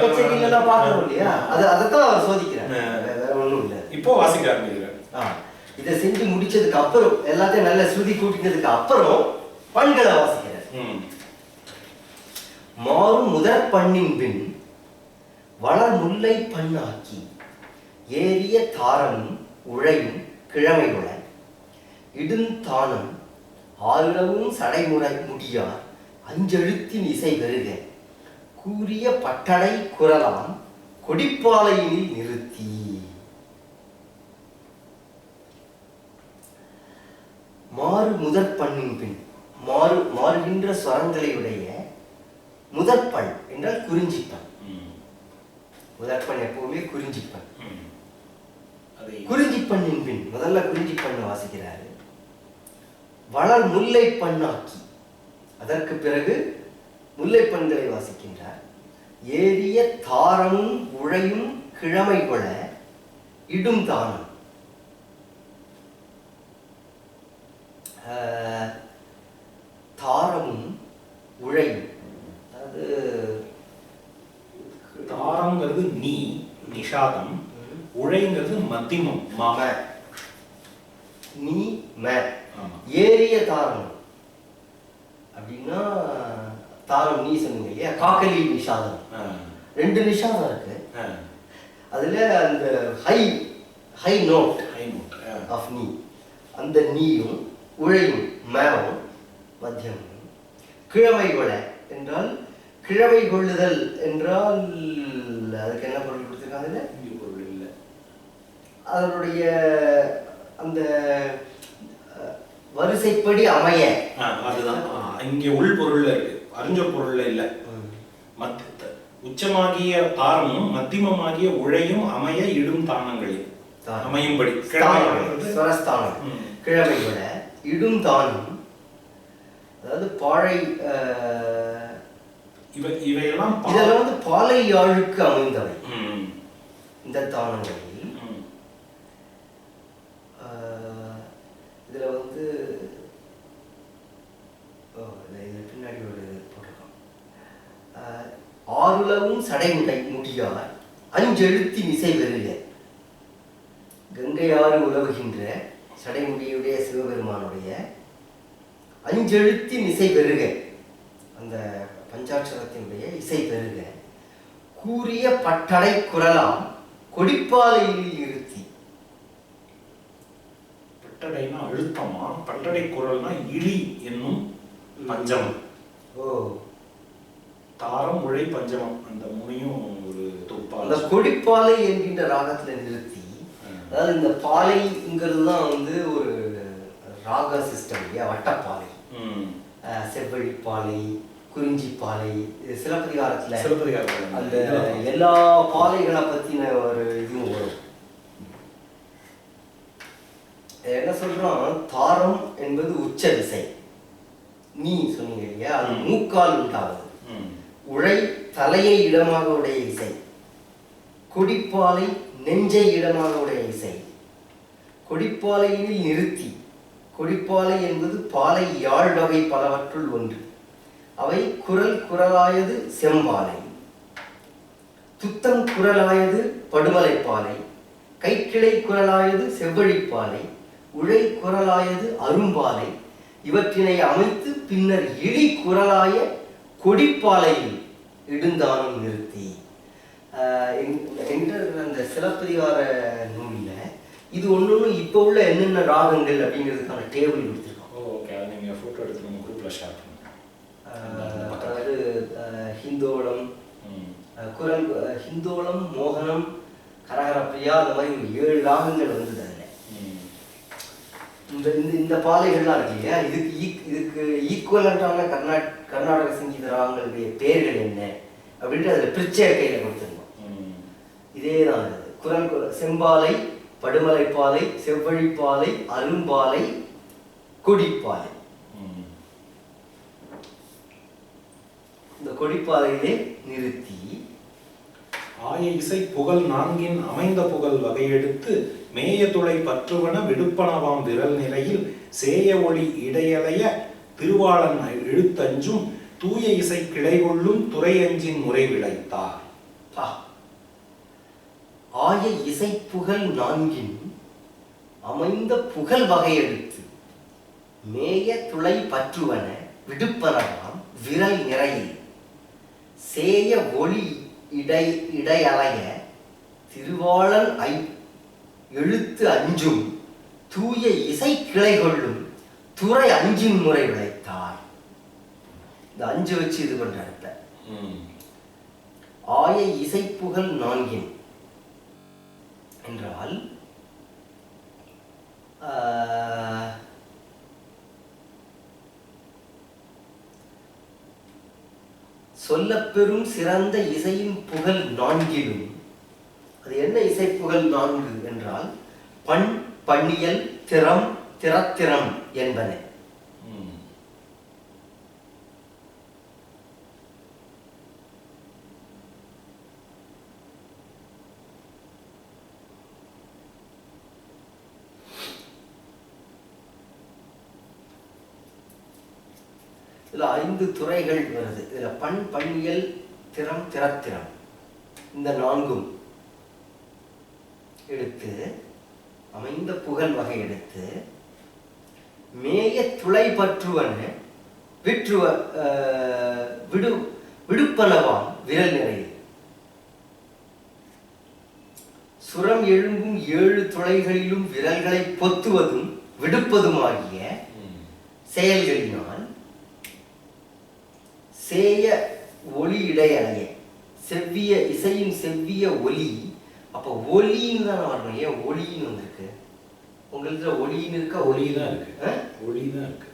கச்சேரிலாம் பார்க்கறோம் இல்லையா, அதைத்தான் அவர் சோதிக்கிறார், வேற ஒன்றும் இல்லை. இப்போ வாசிக்க ஆரம்பிக்கிறார். இதை செஞ்சு முடிச்சதுக்கு அப்புறம் எல்லாத்தையும் நல்ல ஸ்ருதி கூட்டினதுக்கு அப்புறம் பண்களை வாசிக்கிறார். மாறும் முதற் பண்ணின் பின் வளர் முல்லை பண்ணாக்கி ஏறிய தாரமும் உழையும் கிழமைகுல இடுந்தானம் ஆளுளவும் சடைமுறை முடியார் அஞ்செழுத்தின் இசை பெருக கூறிய பட்டடை குரலாம் கொடிப்பாலையினில் நிறுத்தி. மாறு முதற் பண்ணின் பின் மாறுகின்ற ஸ்வரங்களையுடைய முதற்பண் என்றால் குறிஞ்சிப்பண். முதற்பண் எப்பவுமே குறிஞ்சிப்பண். குறிஞ்சிப்பண்ணின் பின் முதல்ல குறிஞ்சிப்பண்ணை வாசிக்கிறாரு. வளர் முல்லை பண்ணாக்கி அதற்கு பிறகு முல்லை பண்களை வாசிக்கின்றார். ஏறிய தாரமும் உழையும் கிழமை கொல இடும் தானம். தாரமும் உழையும், அதாவது தாரங்கிறது நீ நிஷாதம், உழைங்கிறது மத்தியமம் மாம நீ ம. ஏறிய தாரம் அப்படின்னா தாரம் நீ சொன்னீங்க இல்லையா, காக்கலி நிஷாதம், 2 நிஷாதம் இருக்கு. அதுல அந்த ஹை நோட் ஆஃப் நீ, அந்த நீயும் உழையும் மேவும் மத்தியம். கிழமை கொல என்றால் கிழமை கொள்ளுதல் என்றால் அதுக்கு என்ன பொருள் கொடுத்துருக்காங்க? பொருள் இல்லை, அதனுடைய அந்த வரிசைப்படி அமைய. அதுதான் இங்கே உள் பொருள்ல இருக்கு, அறிஞ்ச பொருள்ல இல்லை. உச்சமாகிய தாரமும் மத்தியமமாகிய உழையும் அமைய இடும் தானங்களில் அமையும்படி ஸ்வரஸ்தானம் கிழமை விட இடும் தானம், அதாவது பாழை இவையெல்லாம் இதெல்லாம் வந்து பாலை யாழுக்கு அமைந்தவை. இந்த தானங்களில் இதுல வந்து பின்னாடி ஒரு போட்டிருக்கோம். ஆறுலவும் சடைமுடை முடியார் அஞ்செழுத்தி மிசை பெருக. கங்கையாறு உலவுகின்ற சடைமுடியுடைய சிவபெருமானுடைய அஞ்செழுத்தி இசை பெருக, அந்த பஞ்சாட்சரத்தினுடைய இசை பெருக, கூறிய பட்டடை குரலாம் கொடிப்பாலையில் இருத்தி. பட்டடைனா அழுத்தமா, பட்டடை குரல்னா இழி என்னும் பஞ்சமம். ஓ, தாரம் உழை பஞ்சமம், அந்த முனையும் ஒரு தொகுப்பா. அந்த கொடிப்பாலை என்கின்ற ராகத்துல நிறுத்தி, அதாவது இந்த பாலைங்கிறது தான் வந்து ஒரு ராக சிஸ்டம் இல்லையா, வட்டப்பாலை, செவ்வழிப்பாலை, குறிஞ்சிப்பாலை, சிலப்பதிகாரத்துல அந்த எல்லா பாலைகளை பத்தின ஒரு இதுவும் வரும். என்ன சொல்றோம், தாரம் என்பது உச்ச திசை, நீ சொன்னீங்க இல்லையா, அது மூக்கால் உண்டாவது. உழை தலையை இடமாக உடைய இசை, கொடிப்பாலை நெஞ்சை இடமாக உடைய இசை. கொடிப்பாலையில் நிறுத்தி, கொடிப்பாலை என்பது பாலை யாழ் வகை பலவற்றுள் ஒன்று. அவை குரல் குரலாயது செம்பாலை, துத்தம் குரலாயது படுமலைப்பாலை, கைக்கிளை குரலாயது செவ்வழிப்பாலை, உழை குரலாயது அரும்பாலை. இவற்றினை அமைத்து பின்னர் இழி குரலாய கொடிப்பாலையில் இடுந்தானம் நிறுத்தி. அந்த சிலப்பதிகார நூலில் இது ஒன்று இப்போ உள்ள என்னென்ன ராகங்கள் அப்படிங்கிறதுக்கான டேபிள் கொடுத்துருக்கோம். ஓகே, அதை நீங்கள் ஃபோட்டோ எடுத்து நம்ம குரூப்பில் ஷேர் பண்ணுங்க. அதாவது ஹிந்தோளம், குரல், ஹிந்தோளம், மோகனம், கரகரப்பிரியா, அந்த மாதிரி ஒரு 7 ராகங்கள் வந்தது. அதில் இந்த பாலைகள்லாம் இருக்கு இல்லையா, இதுக்கு ஈக்குவலண்டான கர்நாடக சங்கீத ராகங்களுடைய பேர்கள் என்ன அப்படின்ட்டு அதில் பிரிச்சை கையில் கொடுத்துருந்தோம். இதே தான் குரல், செம்பாலை, படுமலைப்பாலை, செவ்வழிப்பாலை, அரும்பாலை, கொடிப்பாலை. இந்த கொடிப்பாலையிலே நிறுத்தி ஆய இசை புகழ் 4 அமைந்த புகழ் வகையெடுத்து மேய துளை பற்றுவன விடுப்பனவாம் விரல் நிலையில் சேய ஒளி இடையலைய திருவாளன் எழுத்தஞ்சும் தூய இசை கிளை கொள்ளும் துறையஞ்சின் முறை விளைத்தார். ஆய இசை புகழ் 4 அமைந்த புகழ் வகையெடுத்து மேய துளை பற்றுவன விடுப்பனவாம் விரல் நிறையில் சேய ஒளி இடையலைய திருவாளன் எழுத்து அஞ்சும் தூய இசை கிளை கொள்ளும் துறை அஞ்சின் முறை விளைத்தார். இந்த 5 வச்சு இது பண்ற ஆய இசை புகழ் 4 என்றால் சொல்லப்பெறும் சிறந்த இசையின் புகழ் 4 அது என்ன இசை புகழ் 4 என்றால் பண், பண்ணியல், திறம், திறத்திறம் என்பன. இதுல 5 துறைகள் வருது. இதுல பண், பண்ணியல், திறம், திறத்திறம் இந்த 4ம் எடுத்து அமைந்த புகழ் வகை எடுத்து மேய துளை பற்றுவன விடுப்பனவாம் விரல் நிறையில் சுரம் எழும்பும் 7 துளைகளிலும் விரல்களை பொத்துவதும் விடுப்பதுமாகிய செயல்களினால் சேய ஒளி இடையலைய செவ்விய இசையின் செவ்விய ஒலி. அப்போ ஒலின்னு தான் வரணும், ஏன் ஒளின்னு வந்திருக்கு? உங்களுக்கு ஒளின்னு இருக்கா? ஒளி தான் இருக்கு, ஒளி தான் இருக்கு.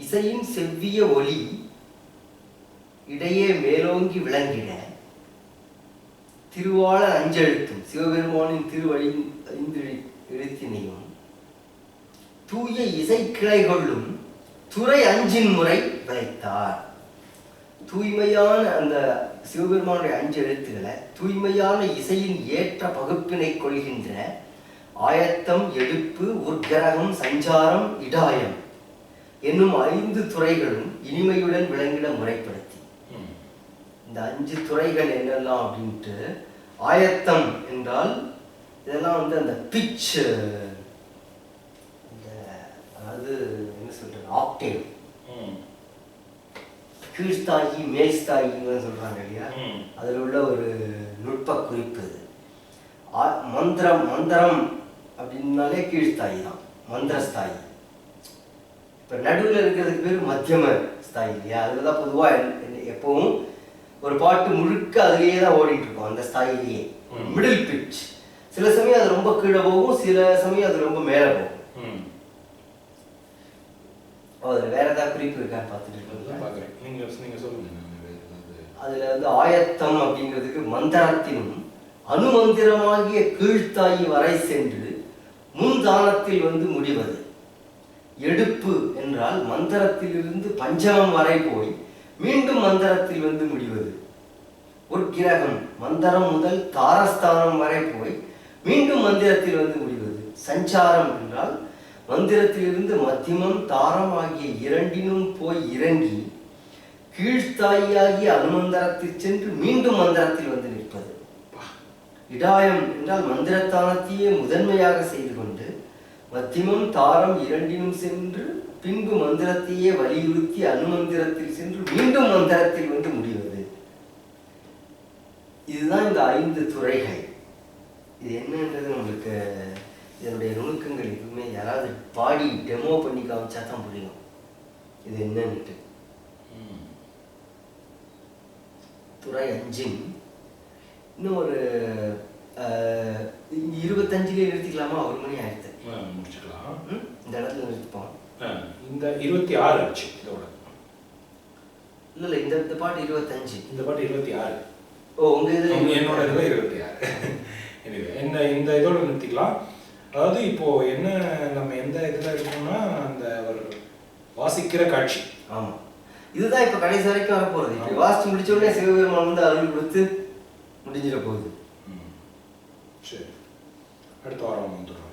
இசையின் செவ்விய ஒலி இடையே மேலோங்கி விளங்கிட திருவாள அஞ்செழுத்தும் சிவபெருமானின் திருவழி எழுத்தினையும் தூய இசைக்கிளை கொள்ளும் துறை அஞ்சின் முறை விளைத்தார். தூய்மையான அந்த சிவபெருமானுடைய 5 எழுத்துக்களை தூய்மையான இசையின் ஏற்ற பகுப்பினை கொள்கின்ற ஆயத்தம், எடுப்பு, உட்கரகம், சஞ்சாரம், இடாயம் என்னும் 5 துறைகளும் இனிமையுடன் விளங்கிட முறைப்படுத்தி. இந்த 5 துறைகள் என்னெல்லாம் அப்படின்ட்டு, ஆயத்தம் என்றால் இதெல்லாம் வந்து அந்த பிட்ச், அதாவது என்ன சொல்றது, ஆக்டேவ், கீழ்ஸ்தாயி மேல்ஸ்தாயின்னு சொல்றாங்க இல்லையா, அதில் உள்ள ஒரு நுட்ப குறிப்பு. மந்திரம் அப்படின்னாலே கீழ்ஸ்தாயி தான், மந்திரஸ்தாயி. இப்போ நடுவில் இருக்கிறதுக்கு பேர் மத்தியம ஸ்தாயி இல்லையா, அதில் தான் பொதுவாக எப்பவும் ஒரு பாட்டு முழுக்க அதுலேயே தான் ஓடிட்டு இருக்கும், அந்த ஸ்தாயிலேயே. மிடில் பிட்ச், சில சமயம் அது ரொம்ப கீழே போகும், சில சமயம் அது ரொம்ப மேலே போகும். அதில் வேற ஏதாவது குறிப்பு இருக்கான்னு பார்த்துட்டு இருக்கோம். அதில் வந்து ஆயத்தம் அப்படிங்கிறதுக்கு மந்திரத்தினும் அணுமந்திரமாகிய கீழ்த்தாயி வரை சென்று முன்தானத்தில் வந்து முடிவது. எடுப்பு என்றால் மந்திரத்திலிருந்து பஞ்சமம் வரை போய் மீண்டும் மந்திரத்தில் வந்து முடிவது. உட்கிரகம் மந்திரம் முதல் தாரஸ்தானம் வரை போய் மீண்டும் மந்திரத்தில் வந்து முடிவது. சஞ்சாரம் என்றால் மந்திரத்திலிருந்து மத்தியமம் தாரம் ஆகிய இரண்டினும் போய் இறங்கி கீழ்த்தாயியாகிய அனுமந்திரத்தில் சென்று மீண்டும் மந்திரத்தில் வந்து நிற்பது. இடாயம் என்றால் மந்திரத்தானத்தையே முதன்மையாக செய்து கொண்டு மத்தியமம் தாரம் இரண்டினும் சென்று பின்பு மந்திரத்தையே வலியுறுத்தி அனுமந்திரத்தில் சென்று மீண்டும் மந்திரத்தில் வந்து முடிவது. இதுதான் இந்த 5 துறைகள். இது என்னன்றது நம்மளுக்கு இதனுடைய நுணுக்கங்கள் எதுவுமே யாராவது பாடி டெமோ பண்ணி காமிச்சா தான் புரியும் இது என்னன்னுட்டு. துறை 5 இன்னும் ஒரு 25 நிறுத்திக்கலாமா? 1 மணி ஆயிடுச்சு, முடிச்சுக்கலாம். இந்த இடத்துல நிறுத்திப்போம். இந்த 26 ஆச்சு இதோட. இல்லை இந்த பாட்டு 25, இந்த பாட்டு 26. ஓ உங்க இது என்னோட இதுல 26. என்ன இந்த இதோட நிறுத்திக்கலாம். அதாவது இப்போ என்ன நம்ம எந்த இதுல இருக்கோம்னா அந்த ஒரு வாசிக்கிற காட்சி. ஆமா, இதுதான் இப்ப கடைசி வரைக்கும் வர போகுது. இப்படி வாசிச்சு முடிச்ச உடனே சிவபெருமான் வந்து அருள் கொடுத்து முடிஞ்சிட போகுது. சரி, அடுத்த வாரம் வந்துடுறோம்.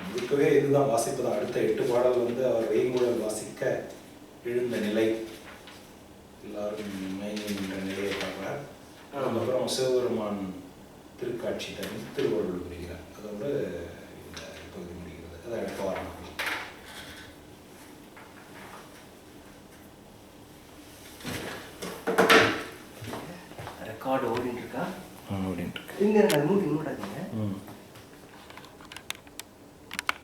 முழுக்கவே இதுதான் வாசிப்பு தான். அடுத்த 8 பாடல் வந்து அவர் வேங்குழல் வாசிக்க எழுந்த நிலை, எல்லாரும் என்ற நிலையை பார்க்கிறார். அதுக்கப்புறம் சிவபெருமான் திருக்காட்சி தனி திருவருள் புரிகிறார். அதோட இந்த பகுதி முடிகிறது. அதை அடுத்த வாரம். ரெக்கார்டு ஓடிட்டு இருக்கா? ஓடிட்டு இருக்கு. இங்க மூடி மூடாதீங்க.